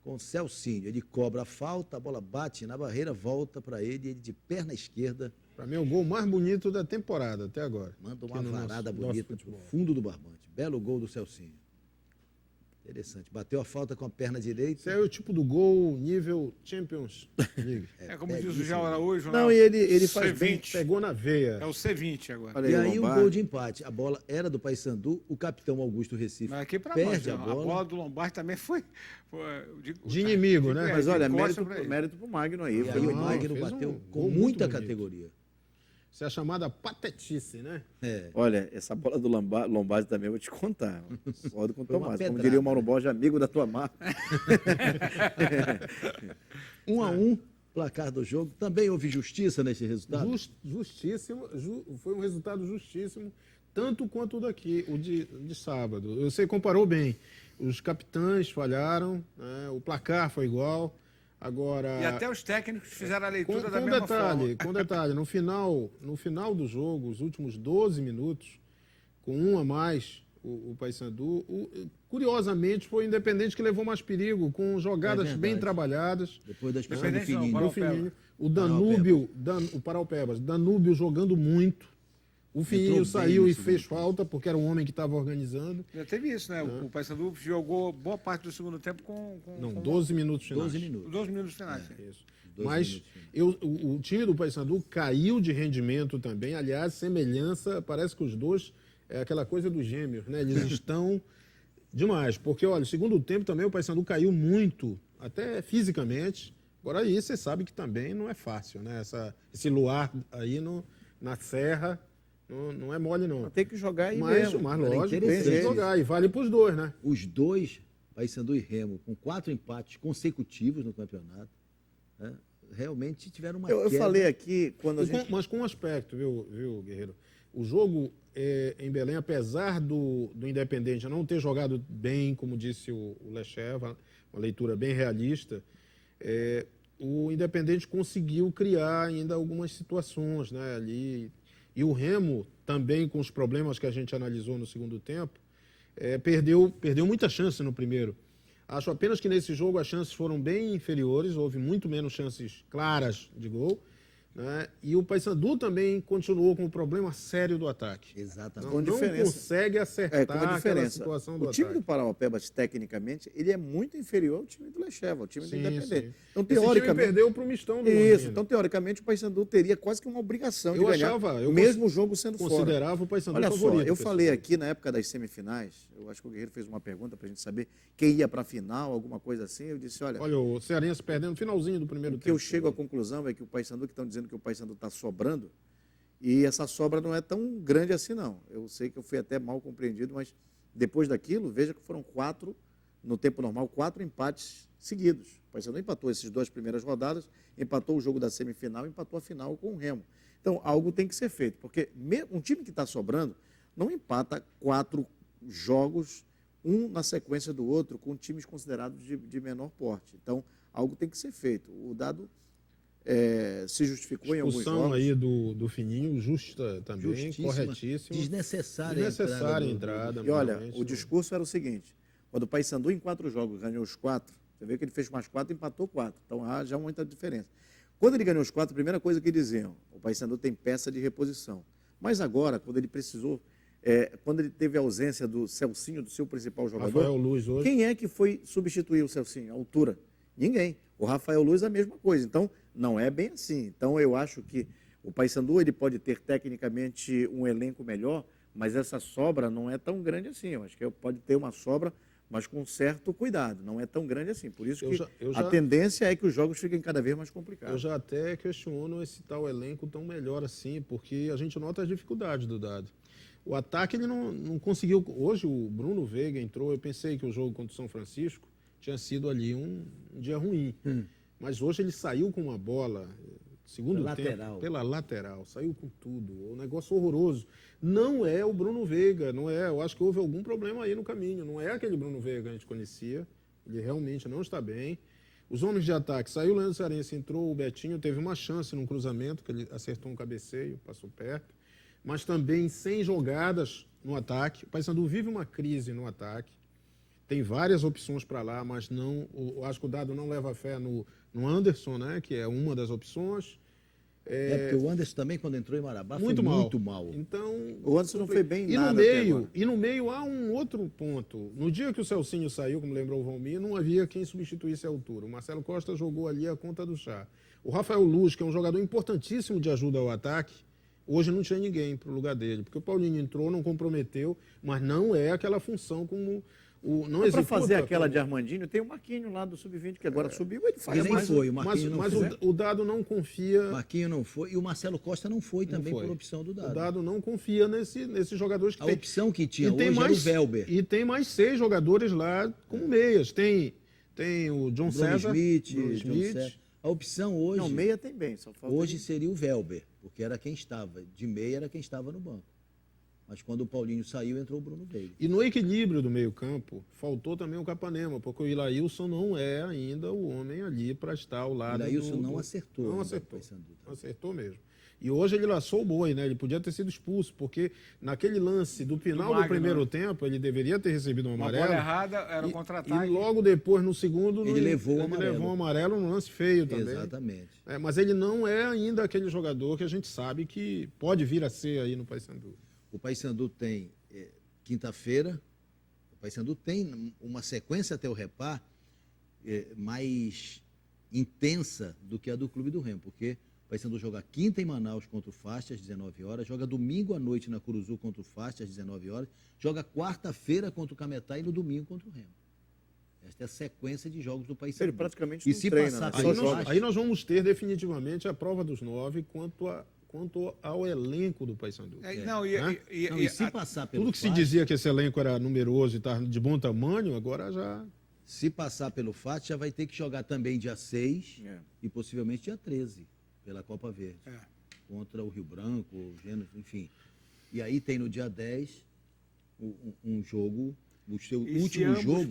com Celcinho. Ele cobra a falta, a bola bate na barreira, volta para ele de perna esquerda. Para mim é o gol mais bonito da temporada até agora. Manda uma varada bonita pro fundo do barbante. Belo gol do Celcinho. Interessante. Bateu a falta com a perna direita. Esse é o tipo do gol nível Champions League. É como diz o João Araújo. Não, e ele faz bem. Pegou na veia. É o C20 agora. E aí um gol de empate. A bola era do Paysandu, o capitão Augusto Recife perde a bola. A bola do Lombardi também foi de inimigo, né? Mas olha, mérito pro Magno aí. E aí o Magno bateu com muita categoria. Isso é a chamada patetice, né? É. Olha, essa bola do Lombardi também eu vou te contar. Concordo com o Tomás. Como diria o Mauro Borges, amigo da tua marca. 1-1, placar do jogo. Também houve justiça nesse resultado? Justíssimo. Foi um resultado justíssimo, tanto quanto o daqui, o de sábado. Você comparou bem. Os capitães falharam, né? O placar foi igual. Agora, E até os técnicos fizeram a leitura da com mesma detalhe, forma. com detalhe, no final do jogo, os últimos 12 minutos, com um a mais, o Paysandu, curiosamente foi o Independente que levou mais perigo, com jogadas bem trabalhadas. Depois da expulsão do Fininho. O Danúbio, o Paraupebas, Danúbio jogando muito. O Fininho saiu e fez falta, porque era um homem que estava organizando. Já teve isso, né? O Paysandu jogou boa parte do segundo tempo com 12 minutos finais. 12 minutos finais. Isso. Mas o time do Paysandu caiu de rendimento também. Aliás, semelhança, parece que os dois é aquela coisa dos gêmeos, né? Eles estão demais. Porque, olha, segundo tempo também o Paysandu caiu muito, até fisicamente. Agora aí você sabe que também não é fácil, né? Esse luar aí na serra não é mole, não. Tem que jogar aí mas mesmo. Mas lógico, tem que jogar. E vale para os dois, né? Os dois, Paysandu e Remo, com 4 empates consecutivos no campeonato, né? Realmente tiveram uma Eu falei aqui quando Mas com um aspecto, viu, Guerreiro? O jogo em Belém, apesar do Independente não ter jogado bem, como disse o Lecheva, uma leitura bem realista, o Independente conseguiu criar ainda algumas situações, né, ali. E o Remo, também com os problemas que a gente analisou no segundo tempo, perdeu muita chance no primeiro. Acho apenas que nesse jogo as chances foram bem inferiores, houve muito menos chances claras de gol, né? E o Paysandu também continuou com um problema sério do ataque. Exatamente. Não consegue acertar aquela situação do ataque. O time do Paraupebas, tecnicamente, ele é muito inferior ao time do Lecheva, ao time do Independente. Sim. Então, teoricamente, esse time perdeu para o Mistão do Isso, Londrina. então, teoricamente, o Paysandu teria quase que uma obrigação de ganhar, mesmo o jogo sendo fora. Considerava o Paysandu Olha favorito. só, eu falei aqui na época das semifinais, eu acho que o Guerreiro fez uma pergunta para a gente saber quem ia para a final, alguma coisa assim, eu disse, olha... Olha, o Cearense perdendo no finalzinho do primeiro tempo. O que eu chego à conclusão é que o Paysandu, que estão dizendo que o Paysandu está sobrando, e essa sobra não é tão grande assim, não. Eu sei que eu fui até mal compreendido, mas depois daquilo, veja que foram 4, no tempo normal, 4 empates seguidos. O Paysandu empatou essas 2 primeiras rodadas, empatou o jogo da semifinal, empatou a final com o Remo. Então, algo tem que ser feito, porque um time que está sobrando não empata 4 jogos, um na sequência do outro, com times considerados de menor porte. Então, algo tem que ser feito. O dado se justificou em alguns jogos. Expulsão aí do Fininho, justa também, corretíssima. Desnecessária a entrada. E olha, o discurso era o seguinte, quando o Paysandu em 4 jogos ganhou os 4, você vê que ele fez mais 4 e empatou 4. Então, há já muita diferença. Quando ele ganhou os 4, a primeira coisa que diziam, o Paysandu tem peça de reposição. Mas agora, quando ele precisou, quando ele teve a ausência do Celcinho, do seu principal jogador, Rafael Luz hoje. Quem é que foi substituir o Celcinho? A altura? Ninguém. O Rafael Luz é a mesma coisa. Então, não é bem assim. Então, eu acho que o Paysandu ele pode ter tecnicamente um elenco melhor, mas essa sobra não é tão grande assim. Eu acho que pode ter uma sobra, mas com certo cuidado. Não é tão grande assim. Por isso que a tendência é que os jogos fiquem cada vez mais complicados. Eu já até questiono esse tal elenco tão melhor assim, porque a gente nota as dificuldades do Dado. O ataque ele não conseguiu. Hoje o Bruno Veiga entrou, eu pensei que o jogo contra o São Francisco tinha sido ali um dia ruim. Mas hoje ele saiu com uma bola, segundo tempo, pela lateral, saiu com tudo. Um negócio horroroso. Não é o Bruno Veiga, não é. Eu acho que houve algum problema aí no caminho. Não é aquele Bruno Veiga que a gente conhecia. Ele realmente não está bem. Os homens de ataque, saiu o Leandro Cearense, entrou o Betinho, teve uma chance num cruzamento, que ele acertou um cabeceio, passou perto. Mas também sem jogadas no ataque. O Paysandu vive uma crise no ataque. Tem várias opções para lá, mas não. Eu acho que o Dado não leva fé no Anderson, né? Que é uma das opções. Porque o Anderson também, quando entrou em Marabá, muito foi mal. muito mal. Então, o Anderson não foi bem e nada no meio há um outro ponto. No dia que o Celcinho saiu, como lembrou o Valmir, não havia quem substituísse a altura. O Marcelo Costa jogou ali a conta do chá. O Rafael Luz, que é um jogador importantíssimo de ajuda ao ataque, hoje não tinha ninguém para o lugar dele. Porque o Paulinho entrou, não comprometeu, mas não é aquela função como... Para fazer aquela de Armandinho, tem o Marquinho lá do Sub-20, que agora subiu, ele faz. Ele nem foi, o Marquinho não foi. Mas o Dado não confia... Marquinho não foi, e o Marcelo Costa não foi também por opção do Dado. O Dado não confia nesses jogadores que a tem. Opção que tinha hoje era o Velber. E tem mais 6 jogadores lá como meias. Tem o John César, Bruno Smith. A opção hoje... Não, meia tem bem. Só falta hoje seria o Velber, porque era quem estava. De meia era quem estava no banco. Mas quando o Paulinho saiu, entrou o Bruno Veiga. E no equilíbrio do meio-campo, faltou também o Capanema, porque o Ilailson não é ainda o homem ali para estar ao lado O Ilailson não acertou. Não acertou. Não acertou mesmo. E hoje ele laçou o boi, né? Ele podia ter sido expulso, porque naquele lance do final do primeiro tempo, ele deveria ter recebido um amarelo. Uma bola errada, era um contra-ataque. E logo depois, no segundo, ele levou um amarelo num lance feio também. Exatamente. Mas ele não é ainda aquele jogador que a gente sabe que pode vir a ser aí no Paysandu. O Paysandu tem quinta-feira, o Paysandu tem uma sequência até o Repá mais intensa do que a do Clube do Remo, porque o Paysandu joga quinta em Manaus contra o Fast às 19 horas, joga domingo à noite na Curuzu contra o Fast às 19 horas, joga quarta-feira contra o Cametá e no domingo contra o Remo. Esta é a sequência de jogos do Paysandu. Ele praticamente e não se treina, passar né? Aí nós vamos ter definitivamente a prova dos 9 quanto ao elenco do Paysandu. E se passar pelo Tudo que se dizia que esse elenco era numeroso e estava de bom tamanho, agora já... Se passar pelo FAT, já vai ter que jogar também dia 6 e possivelmente dia 13, pela Copa Verde. Contra o Rio Branco, o Gênesis, enfim. E aí tem no dia 10 um jogo, o seu último jogo,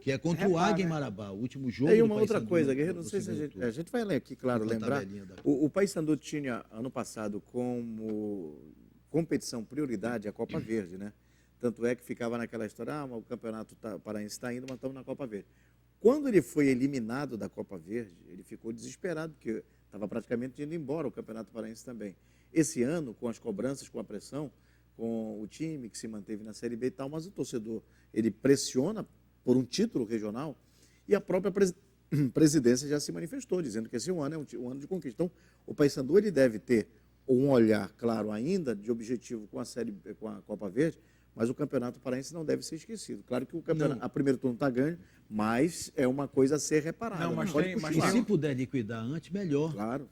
que é contra o Águia em Marabá. O último jogo. E uma outra coisa, Guerreiro, não sei se a gente vai ler aqui, claro, lembrar. O Paysandu tinha, ano passado, como competição prioridade a Copa Verde, né? Tanto é que ficava naquela história, o Campeonato Paraense está indo, mas estamos na Copa Verde. Quando ele foi eliminado da Copa Verde, ele ficou desesperado, porque estava praticamente indo embora o Campeonato Paraense também. Esse ano, com as cobranças, com a pressão, com o time que se manteve na Série B e tal, mas o torcedor, ele pressiona por um título regional e a própria presidência já se manifestou, dizendo que esse ano é um ano de conquista. Então, o Paysandu, ele deve ter um olhar claro ainda de objetivo com a Copa Verde, mas o Campeonato Paraense não deve ser esquecido. Claro que a primeiro turno está ganho, mas é uma coisa a ser reparada. E se puder liquidar antes, melhor. Claro.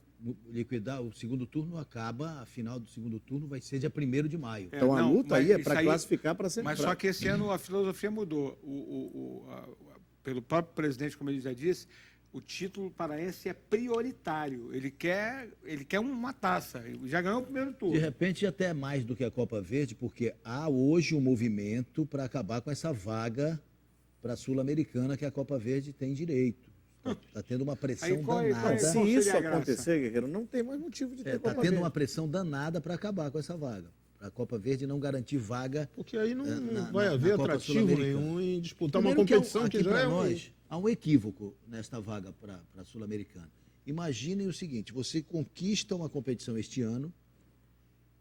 Liquidar, o segundo turno acaba, a final do segundo turno vai ser dia 1º de maio. Então a luta aí é para classificar para ser. Mas só que esse ano a filosofia mudou. Pelo próprio presidente, como ele já disse, o título paraense é prioritário. Ele quer uma taça. Ele já ganhou o primeiro turno. De repente, até mais do que a Copa Verde, porque há hoje um movimento para acabar com essa vaga para a Sul-Americana que a Copa Verde tem direito. Está tendo uma pressão danada. Se isso acontecer, Guerreiro, não tem mais motivo de ter Copa Verde. Está tendo uma pressão danada para acabar com essa vaga. Para a Copa Verde não garantir vaga. Porque aí não vai haver atrativo nenhum em disputar uma competição que já é nós. Há um equívoco nesta vaga para a Sul-Americana. Imaginem o seguinte: você conquista uma competição este ano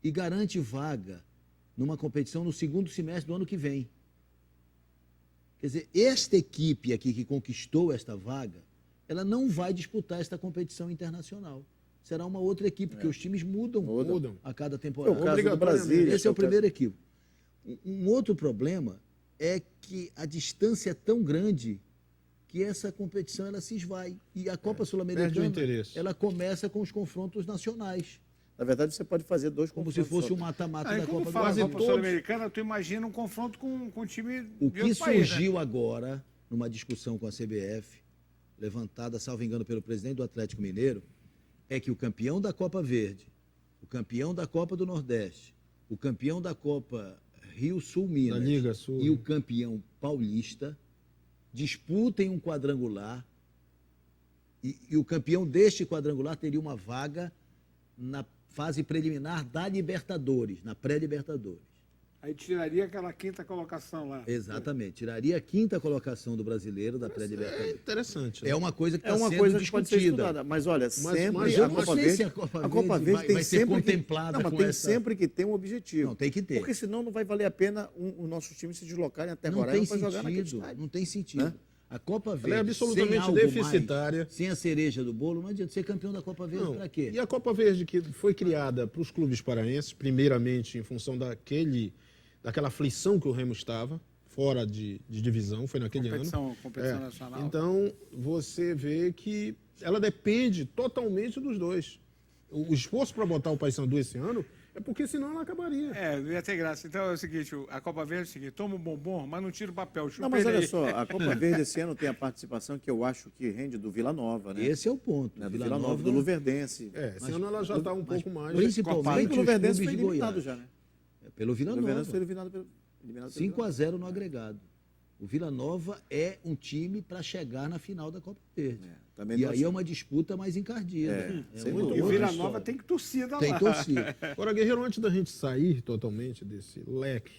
e garante vaga numa competição no segundo semestre do ano que vem. Quer dizer, esta equipe aqui que conquistou esta vaga, ela não vai disputar esta competição internacional. Será uma outra equipe, porque os times mudam a cada temporada. O caso do Brasil. Esse é o primeiro equívoco. Um outro problema é que a distância é tão grande que essa competição ela se esvai. E a Copa Sul-Americana, ela começa com os confrontos nacionais. Na verdade, você pode fazer dois confrontos. Como se fosse um mata-mata da Copa do Brasil. A Copa Sul-Americana, tu imagina um confronto com um time o que surgiu agora, numa discussão com a CBF, levantada, salvo engano, pelo presidente do Atlético Mineiro, é que o campeão da Copa Verde, o campeão da Copa do Nordeste, o campeão da Copa Rio-Sul-Minas e o campeão paulista disputem um quadrangular e o campeão deste quadrangular teria uma vaga na fase preliminar da Libertadores, na pré-Libertadores. Aí tiraria aquela quinta colocação lá. Exatamente, tiraria a quinta colocação do brasileiro da pré-Libertadores. É interessante. Né? É uma coisa que está sendo discutida. Mas olha, sempre eu não sei se a Copa Verde tem vai ser contemplada com tem essa... sempre que ter um objetivo. Não, tem que ter. Porque senão não vai valer a pena os nossos times se deslocarem até Roraima para jogar naquele estádio. Não tem sentido. Né? A Copa Verde, ela é absolutamente deficitária. Sem a cereja do bolo, não adianta ser campeão da Copa Verde para quê? E a Copa Verde, que foi criada para os clubes paraenses, primeiramente em função daquela aflição que o Remo estava, fora de divisão, foi naquele ano. Competição nacional. Então, você vê que ela depende totalmente dos dois. O esforço para botar o Paysandu esse ano é porque senão ela acabaria. Não ia ter graça. Então é o seguinte, a Copa Verde é o seguinte, toma um bombom, mas não tira o papel. Não, mas olha só, a Copa Verde esse ano tem a participação que eu acho que rende do Vila Nova, né? Esse é o ponto. Do Vila Nova, do Luverdense. Esse ano ela já está um pouco mais. Principalmente o Luverdense foi eliminado já, né? Pelo Vila Pelo Nova. Venâncio foi eliminado pelo 5-0 no agregado. O Vila Nova é um time para chegar na final da Copa Verde. também E torce- aí é uma disputa mais encardida. sem muito dúvida. E o outra Vila história. Nova tem que torcida Tem lá. torcida. Agora, Guerreiro, antes da gente sair totalmente desse leque,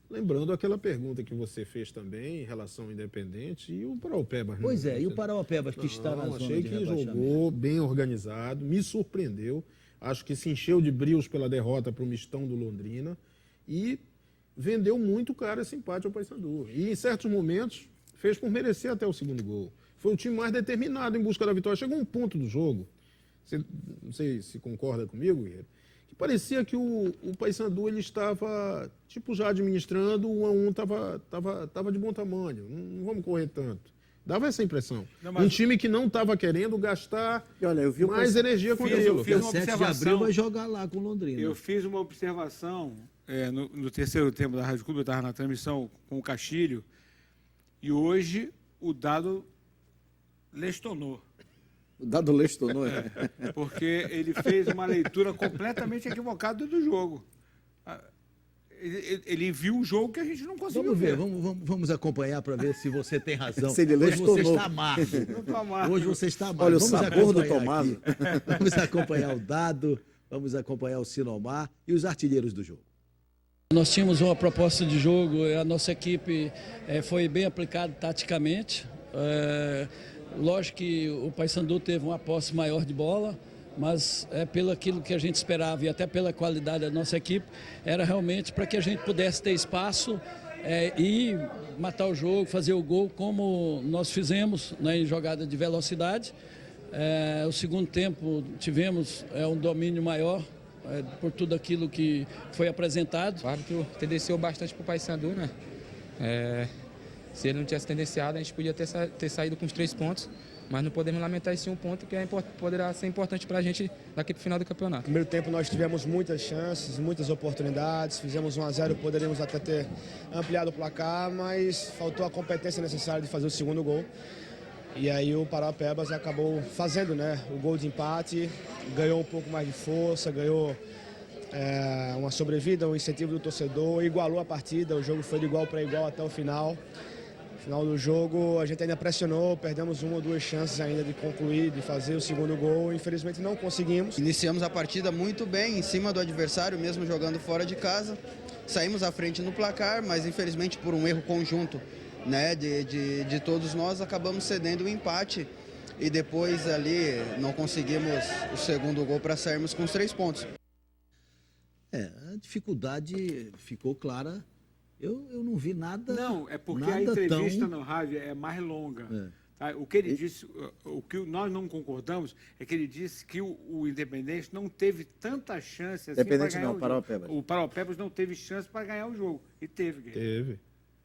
lembrando aquela pergunta que você fez também em relação ao Independente e o Paraupebas. né? Pois é, e o Paraupebas que está na Não, zona achei de que rebaixamento. jogou bem organizado, me surpreendeu. Acho que se encheu de brios pela derrota para o Mistão do Londrina e vendeu muito caro esse empate ao Paysandu. E em certos momentos fez por merecer até o segundo gol. Foi o time mais determinado em busca da vitória. Chegou um ponto do jogo, você, não sei se concorda comigo, Guerreiro, que parecia que o Paysandu ele estava tipo já administrando, 1-1 estava de bom tamanho. Não vamos correr tanto. Dava essa impressão. Não, mas- Um time que não estava querendo gastar E olha, eu vi o mais Paysandu- energia com fiz aquilo. uma 7 de observação. abril vai jogar lá com Londrina. Eu fiz uma observação no terceiro tempo da Rádio Clube, eu estava na transmissão com o Castilho, e hoje o Dado lestonou. O Dado Lestonou, Porque ele fez uma leitura completamente equivocada do jogo. Ele viu um jogo que a gente não conseguiu Vamos ver, vamos acompanhar para ver se você tem razão. Se ele Hoje você lestonou. está amargo. Não tô amargo. Hoje você está amargo. Olha o Vamos sabor do acompanhar Tomás. aqui. Vamos acompanhar o Dado, vamos acompanhar o Sinomar e os artilheiros do jogo. Nós tínhamos uma proposta de jogo, a nossa equipe foi bem aplicada taticamente. Lógico que o Paysandu teve uma posse maior de bola, mas pelo aquilo que a gente esperava e até pela qualidade da nossa equipe, era realmente para que a gente pudesse ter espaço e matar o jogo, fazer o gol como nós fizemos, né, em jogada de velocidade. O segundo tempo tivemos um domínio maior por tudo aquilo que foi apresentado. O árbitro tendenciou bastante para o Paysandu, né? Se ele não tivesse tendenciado, a gente podia ter saído com os 3 pontos, mas não podemos lamentar esse 1 ponto que poderá ser importante para a gente daqui para o final do campeonato. No primeiro tempo nós tivemos muitas chances, muitas oportunidades, fizemos 1-0, poderíamos até ter ampliado o placar, mas faltou a competência necessária de fazer o segundo gol. E aí o Paraupebas acabou fazendo, né, o gol de empate, ganhou um pouco mais de força, ganhou uma sobrevida, um incentivo do torcedor, igualou a partida, o jogo foi de igual para igual até o final. No final do jogo a gente ainda pressionou, perdemos 1 ou 2 chances ainda de concluir, de fazer o segundo gol, infelizmente não conseguimos. Iniciamos a partida muito bem, em cima do adversário, mesmo jogando fora de casa. Saímos à frente no placar, mas infelizmente por um erro conjunto, né, de todos nós, acabamos cedendo o empate e depois ali não conseguimos o segundo gol para sairmos com os 3 pontos. A dificuldade ficou clara. Eu não vi nada. Não, é porque nada a entrevista tão... no rádio é mais longa. Tá? O que ele disse, o que nós não concordamos é que ele disse que o Independente não teve tanta chance assim para Independente ganhar não, o jogo. Paraupebas. O Paraupebas não teve chance para ganhar o jogo. E teve, Guilherme.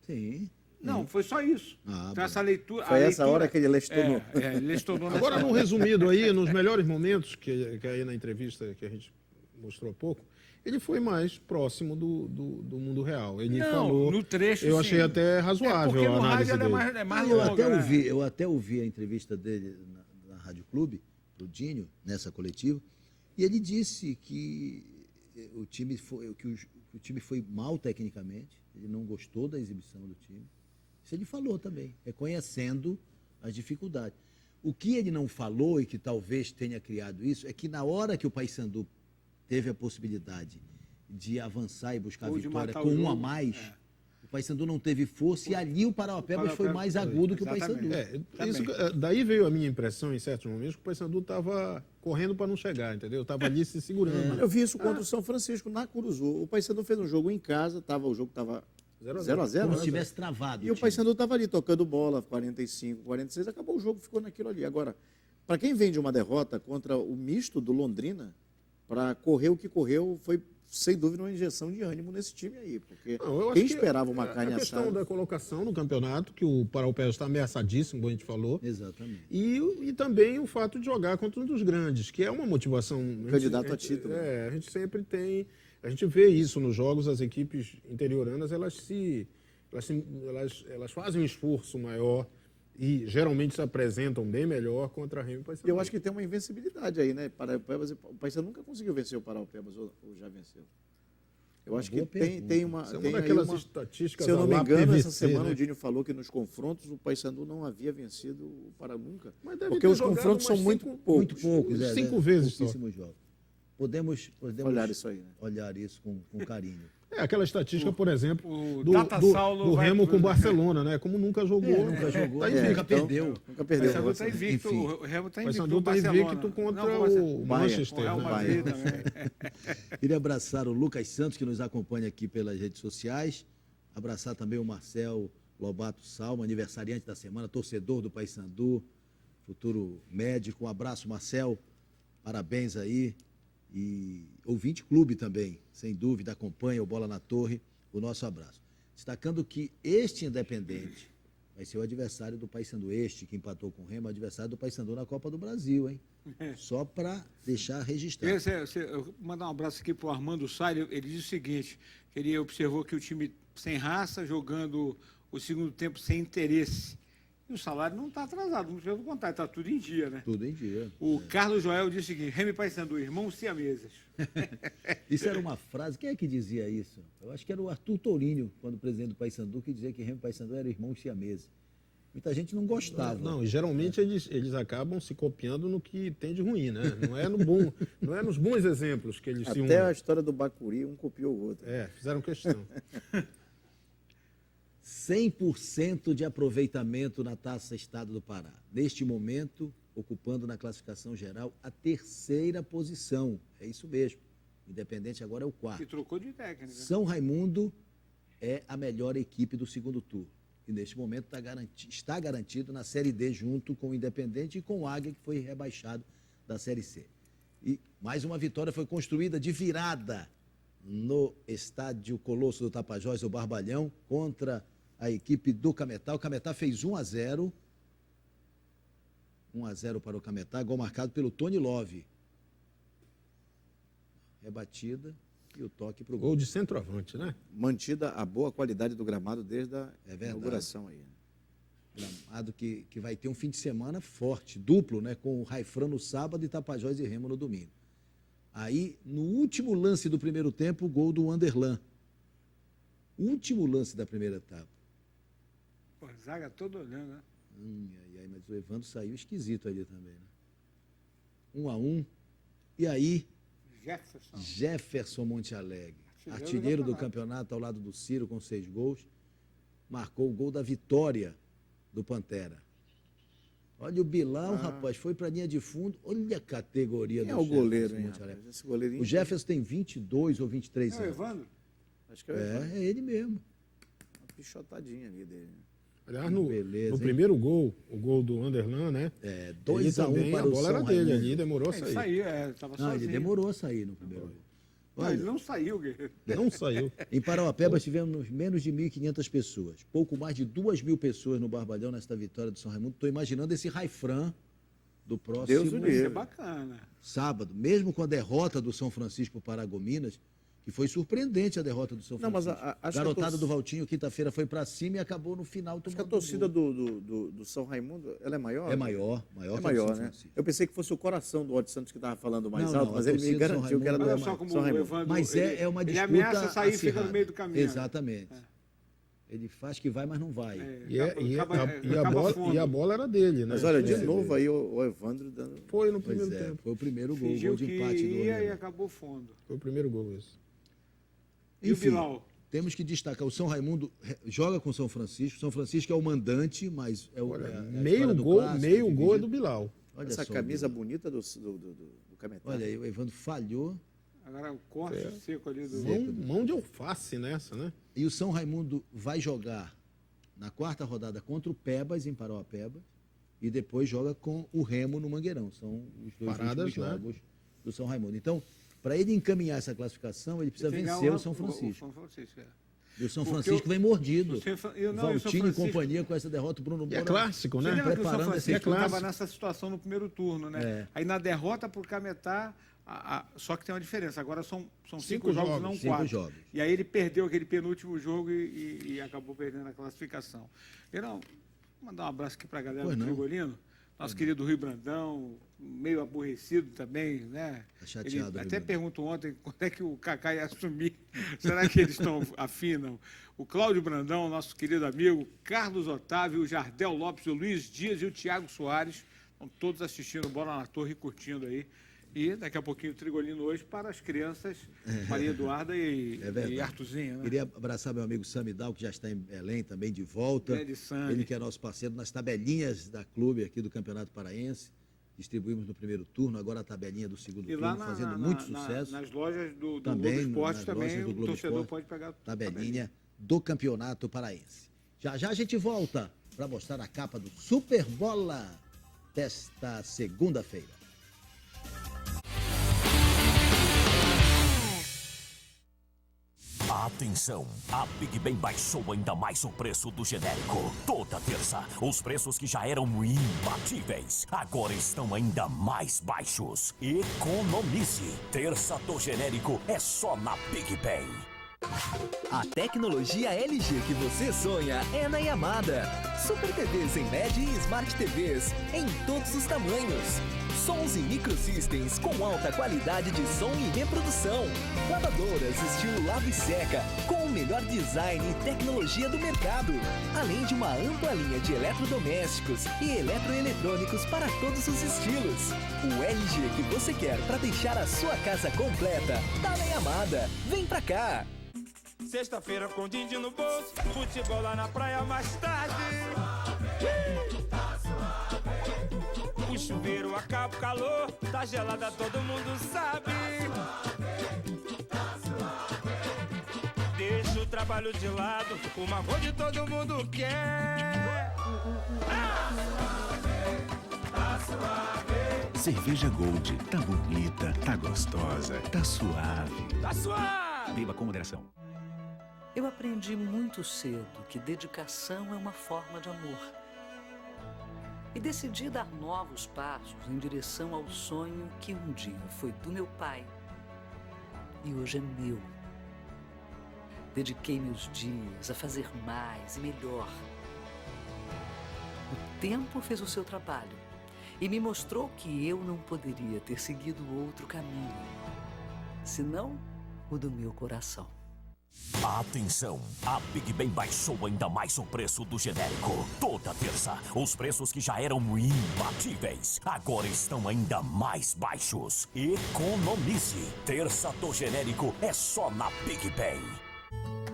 Teve. Sim. Não, foi só isso. Então, essa leitura. Foi a essa leitura- hora que ele lestonou. Ele lestonou nessa Agora, hora. no resumido aí, nos melhores momentos, que aí na entrevista que a gente mostrou há pouco, ele foi mais próximo do mundo real. Ele Não, falou. no trecho, eu sim. achei até razoável porque a no análise rádio ela dele. é mais eu, longa, até né? eu até ouvi a entrevista dele na Rádio Clube, do Dinho, nessa coletiva, e ele disse que o time foi mal tecnicamente, ele não gostou da exibição do time. Isso ele falou também, reconhecendo as dificuldades. O que ele não falou e que talvez tenha criado isso é que na hora que o Paysandu teve a possibilidade de avançar e buscar a Ou de vitória matar com o 1 a jogo, mais, o Paysandu não teve força e ali o Paraupebas foi mais agudo que o Paysandu. Daí veio a minha impressão, em certos momentos, que o Paysandu estava correndo para não chegar, entendeu? Estava ali se segurando. Eu vi isso contra o São Francisco, na Curuzu. O Paysandu fez um jogo em casa, o jogo estava 0-0. Como se tivesse travado. E o Paysandu estava ali tocando bola, 45, 46, acabou o jogo, ficou naquilo ali. Agora, para quem vem de uma derrota contra o misto do Londrina, para correr o que correu, foi sem dúvida uma injeção de ânimo nesse time aí, porque quem esperava uma carne assada... A questão assada... da colocação no campeonato, que o Paraupebas está ameaçadíssimo, como a gente falou. Exatamente. E também o fato de jogar contra um dos grandes, que é uma motivação... Candidato a título. A gente sempre tem... A gente vê isso nos jogos, as equipes interioranas, elas fazem um esforço maior e geralmente se apresentam bem melhor contra a Remo e Paysandu. Eu acho que tem uma invencibilidade aí, né? O Paysandu nunca conseguiu vencer o Paraupebas, ou já venceu? Eu acho que Boa pergunta. tem uma... Isso é tem uma aí daquelas uma- estatísticas Se eu não me lá engano, PVC, essa semana né? o Dinho falou que nos confrontos o Paysandu não havia vencido o Pará nunca. Mas deve Porque ter os jogado confrontos são umas muito cinco- poucos. Muito poucos, é. 5 né? vezes só. Pouquíssimos jogos. Podemos Olhar isso aí, né? olhar isso com carinho. É aquela estatística, por exemplo, o do Data Saulo do vai- Remo com o Barcelona, né? Como nunca jogou. Nunca jogou, Tá nunca invicto. perdeu. Nunca O perdeu. Paysandu está invicto, Enfim. o Remo está O invicto. Paysandu O está Barcelona. invicto contra Não, Barcelona. o Bahia. Manchester. O Real né? Madrid também. Queria abraçar o Lucas Santos, que nos acompanha aqui pelas redes sociais. Abraçar também o Marcel Lobato Salma, aniversariante da semana, torcedor do Paysandu, futuro médico. Um abraço, Marcel. Parabéns aí. E ouvinte clube também, sem dúvida, acompanha o Bola na Torre. O nosso abraço. Destacando que este Independente vai ser o adversário do Paysandu. Este que empatou com o Remo, adversário do Paysandu na Copa do Brasil, hein? Só para deixar registrado. Eu vou mandar um abraço aqui para o Armando Salles. Ele diz o seguinte, que ele observou que o time sem raça, jogando o segundo tempo sem interesse. E o salário não está atrasado, não pelo contrário, está tudo em dia, né? Tudo em dia. O Carlos Joel diz o seguinte, Remo e Paysandu, irmãos siameses. Isso era uma frase, quem é que dizia isso? Eu acho que era o Arthur Tourinho, quando presidente do Paysandu, que dizia que Remo e Paysandu eram irmãos siameses. Muita gente não gostava. Não, e geralmente eles acabam se copiando no que tem de ruim, né? Não é, no bom, não é nos bons exemplos que eles se unem. Até a história do Bacuri, um copiou o outro. É, fizeram questão. 100% de aproveitamento na Taça Estado do Pará. Neste momento, ocupando na classificação geral a 3ª posição. É isso mesmo. Independente agora é o 4º. Que trocou de técnica. São Raimundo é a melhor equipe do segundo turno. E neste momento está garantido na Série D junto com o Independente e com o Águia, que foi rebaixado da Série C. E mais uma vitória foi construída de virada no estádio Colosso do Tapajós, o Barbalhão, contra a equipe do Cametá. O Cametá fez 1-0. 1-0 para o Cametá, gol marcado pelo Tony Love. Rebatida e o toque para o gol. Gol de centroavante, né? Mantida a boa qualidade do gramado desde a verdade. inauguração aí. Gramado que vai ter um fim de semana forte, duplo, né? Com o Raifran no sábado e Tapajós e Remo no domingo. Aí, no último lance do primeiro tempo, o gol do Anderlan. Último lance da primeira etapa. Pô, zaga todo olhando, né? Mas o Evandro saiu esquisito ali também, né? 1-1. E aí, Jefferson Monte Alegre, artilheiro do campeonato ao lado do Ciro com 6 gols, marcou o gol da vitória do Pantera. Olha o Bilal, rapaz, foi para a linha de fundo. Olha a categoria do é o goleiro, Jefferson hein, Monte Alegre. Esse goleirinho... O Jefferson tem 22 ou 23 É o anos. Evandro? Acho que é o Evandro. É ele mesmo. Uma pichotadinha ali dele. Aliás, no Beleza, hein? primeiro gol, o gol do Anderlan, né? 2-1 para a o bola era São dele Raimundo. ali, demorou a Ele sair. saiu, estava Não, sozinho. ele demorou a sair no primeiro gol. Não, ele não saiu, Guerreiro. Não saiu. Em Parauapebas tivemos menos de 1.500 pessoas. Pouco mais de 2.000 pessoas no Barbalhão nesta vitória do São Raimundo. Estou imaginando esse Raifran do próximo Deus o livre. É bacana. sábado, mesmo com a derrota do São Francisco para Paragominas, que foi surpreendente a derrota do São Não, mas Francisco. acho que Garotada do Valtinho, quinta-feira, foi para cima e acabou no final tomando Acho que a torcida do São Raimundo, ela é maior? É maior É que a do maior, São né? Francisco. Eu pensei que fosse o coração do Odds Santos que estava falando mais Não, alto, não, mas a ele me torcida do São garantiu que era do Olha só como São o Raimundo. Evandro... Mas é uma ele disputa ameaça sair e fica acirrada. no meio do caminho. Exatamente. Ele faz que vai, mas não vai. E a bola era dele, né? Mas olha, de novo aí o Evandro dando... Foi no primeiro Pois é, tempo. foi o primeiro gol, Fingiu gol de que empate do ia e Remo. acabou fundo. Foi o primeiro gol esse. E o Enfim, Bilal? temos que destacar, o São Raimundo joga com o São Francisco. São Francisco é o mandante, mas é o Olha, é a meio história do gol, clássico, meio gol é dividido. do Bilal. Olha Essa só, camisa Bilal. bonita do Cametá. Olha aí, o Evandro falhou. Agora o corte É. seco ali do... Mão de alface nessa, né? E o São Raimundo vai jogar na quarta rodada contra o Pebas, em Parauapebas, e depois joga com o Remo no Mangueirão. São os dois Paradas, últimos né? jogos do São Raimundo. Então, para ele encaminhar essa classificação, ele precisa Tem que vencer ganhar o São Francisco. O São Francisco, é. E o São Porque Francisco vem mordido. o São Fra- e o São Valtinho e Francisco- companhia com essa derrota, o Bruno E é Moura clássico, Você né? lembra que o São preparando esse Francisco estava clássico. nessa situação no primeiro turno, né? É. Aí na derrota por Cametá, só que tem uma diferença. Agora são 5 Cinco jogos, jogos, não 5 4. jogos. E aí ele perdeu aquele penúltimo jogo e acabou perdendo a classificação. Vou mandar um abraço aqui para a galera Pois do não. Trigolino. Nosso querido Rui Brandão, meio aborrecido também, né? Tá chateado, Ele até perguntou ontem quando é que o Kaká ia assumir. Será que eles estão afinam? O Cláudio Brandão, nosso querido amigo, Carlos Otávio, o Jardel Lopes, o Luiz Dias e o Thiago Soares, estão todos assistindo Bola na Torre e curtindo aí. E daqui a pouquinho o Trigolino hoje para as crianças, Maria Eduarda e Artuzinho. Né? Queria abraçar meu amigo Samidal, que já está em Belém também de volta. Ele que é nosso parceiro nas tabelinhas da clube aqui do Campeonato Paraense. Distribuímos no primeiro turno, agora a tabelinha do segundo turno, fazendo muito sucesso. Nas lojas do também, Globo Esporte nas também lojas do o Globo torcedor Esporte, pode pegar a tabelinha do Campeonato Paraense. Já já a gente volta para mostrar a capa do Super Bola desta segunda-feira. Atenção, a Big Ben baixou ainda mais o preço do genérico. Toda terça, os preços que já eram imbatíveis, agora estão ainda mais baixos. Economize. Terça do genérico é só na Big Ben. A tecnologia LG que você sonha é na Yamada. Super TVs em LED e Smart TVs em todos os tamanhos. Sons e microsystems com alta qualidade de som e reprodução. Lavadoras estilo lava e seca com o melhor design e tecnologia do mercado. Além de uma ampla linha de eletrodomésticos e eletroeletrônicos para todos os estilos. O LG que você quer para deixar a sua casa completa tá na Yamada. Vem pra cá! Sexta-feira com din-din no bolso, futebol lá na praia mais tarde. O chuveiro acaba o calor, tá gelada, todo mundo sabe. Deixa o trabalho de lado, uma de todo mundo quer. Tá suave. Cerveja Gold, tá bonita, tá gostosa, tá suave. Tá suave. Beba com moderação. Eu aprendi muito cedo que dedicação é uma forma de amor. E decidi dar novos passos em direção ao sonho que um dia foi do meu pai e hoje é meu. Dediquei meus dias a fazer mais e melhor. O tempo fez o seu trabalho e me mostrou que eu não poderia ter seguido outro caminho, senão o do meu coração. Atenção, a Big Ben baixou ainda mais o preço do genérico. Toda terça, os preços que já eram imbatíveis, agora estão ainda mais baixos. Economize. Terça do genérico é só na Big Ben.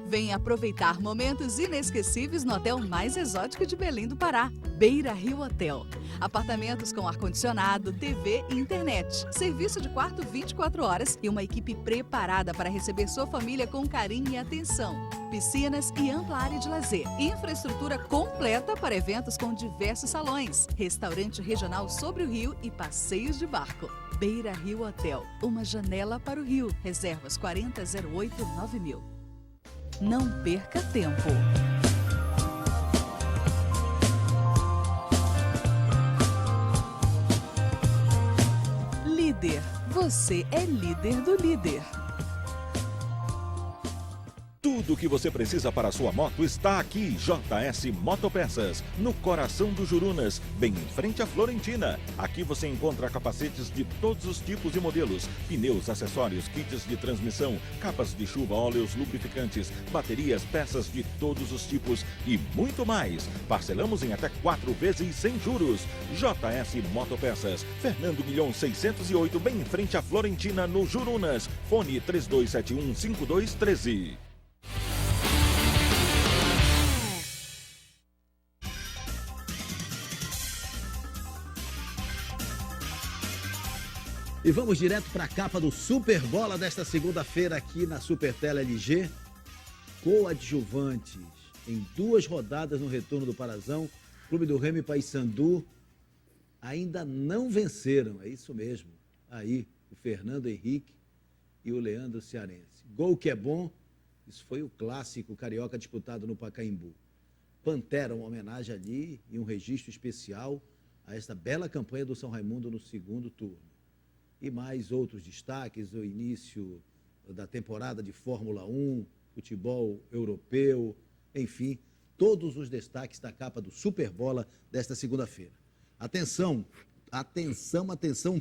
Venha aproveitar momentos inesquecíveis no hotel mais exótico de Belém do Pará, Beira Rio Hotel. Apartamentos com ar-condicionado, TV e internet. Serviço de quarto 24 horas e uma equipe preparada para receber sua família com carinho e atenção. Piscinas e ampla área de lazer. Infraestrutura completa para eventos com diversos salões. Restaurante regional sobre o rio e passeios de barco. Beira Rio Hotel, uma janela para o rio. Reservas 4008-9000. Não perca tempo. Líder, você é líder do líder. Tudo o que você precisa para a sua moto está aqui. JS Motopeças, no coração do Jurunas, bem em frente à Florentina. Aqui você encontra capacetes de todos os tipos e modelos, pneus, acessórios, kits de transmissão, capas de chuva, óleos, lubrificantes, baterias, peças de todos os tipos e muito mais. Parcelamos em até 4 vezes sem juros. JS Motopeças, Fernando Guilhom 608, bem em frente à Florentina, no Jurunas. Fone 3271-5213. E vamos direto para a capa do Super Bola desta segunda-feira aqui na Super Tela LG. Coadjuvantes em 2 rodadas no retorno do Parazão. Clube do Remo e Paysandu ainda não venceram, é isso mesmo. Aí, o Fernando Henrique e o Leandro Cearense. Gol que é bom, isso foi o clássico carioca disputado no Pacaembu. Pantera, uma homenagem ali e um registro especial a esta bela campanha do São Raimundo no segundo turno. E mais outros destaques, o início da temporada de Fórmula 1, futebol europeu, enfim, todos os destaques da capa do Super Bola desta segunda-feira. Atenção,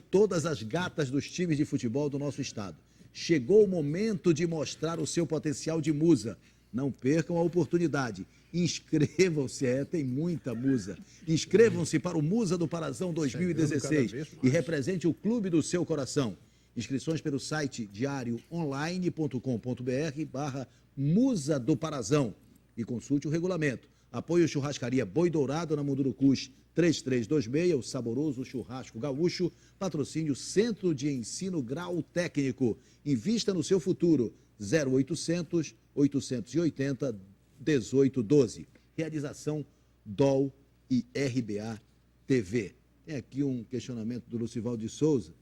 todas as gatas dos times de futebol do nosso estado. Chegou o momento de mostrar o seu potencial de musa. Não percam a oportunidade. Inscrevam-se, tem muita musa. Inscrevam-se para o Musa do Parazão 2016 e represente o clube do seu coração. Inscrições pelo site diarioonline.com.br/Musa do Parazão e consulte o regulamento. Apoio Churrascaria Boi Dourado na Mundurucus 3326, o saboroso churrasco gaúcho. Patrocínio Centro de Ensino Grau Técnico. Invista no seu futuro. 0800 880 1812. Realização DOL e RBA TV. Tem aqui um questionamento do Lucival de Souza,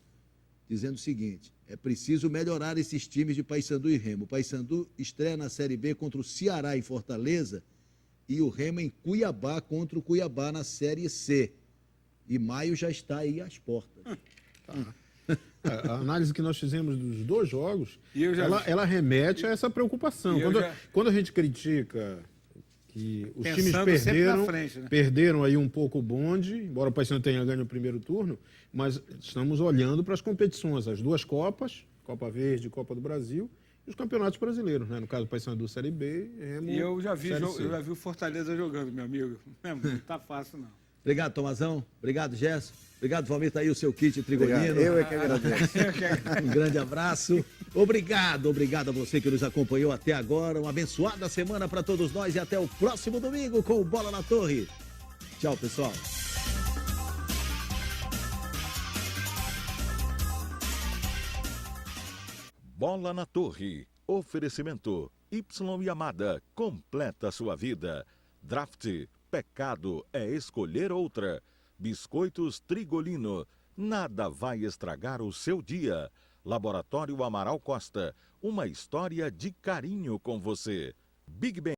dizendo o seguinte: é preciso melhorar esses times de Paysandu e Remo. O Paysandu estreia na Série B contra o Ceará em Fortaleza e o Remo em Cuiabá contra o Cuiabá na Série C. E maio já está aí às portas. A análise que nós fizemos dos dois jogos, ela remete a essa preocupação. Quando a gente critica que os times perderam aí um pouco o bonde, embora o Paysandu tenha ganho o primeiro turno, mas estamos olhando para as competições, as duas Copas, Copa Verde e Copa do Brasil, e os campeonatos brasileiros, né? No caso do Paysandu Série B, Remo, e eu já vi Série C. o Fortaleza jogando, meu amigo. Não tá fácil, não. Obrigado, Tomazão. Obrigado, Gerson. Obrigado, Valmir. Tá aí o seu kit trigolino. Eu é que agradeço. Um grande abraço. Obrigado a você que nos acompanhou até agora. Uma abençoada semana para todos nós e até o próximo domingo com o Bola na Torre. Tchau, pessoal. Bola na Torre. Oferecimento. Y Yamada. Completa sua vida. Draft. Pecado é escolher outra. Biscoitos Trigolino. Nada vai estragar o seu dia. Laboratório Amaral Costa. Uma história de carinho com você. Big Ben.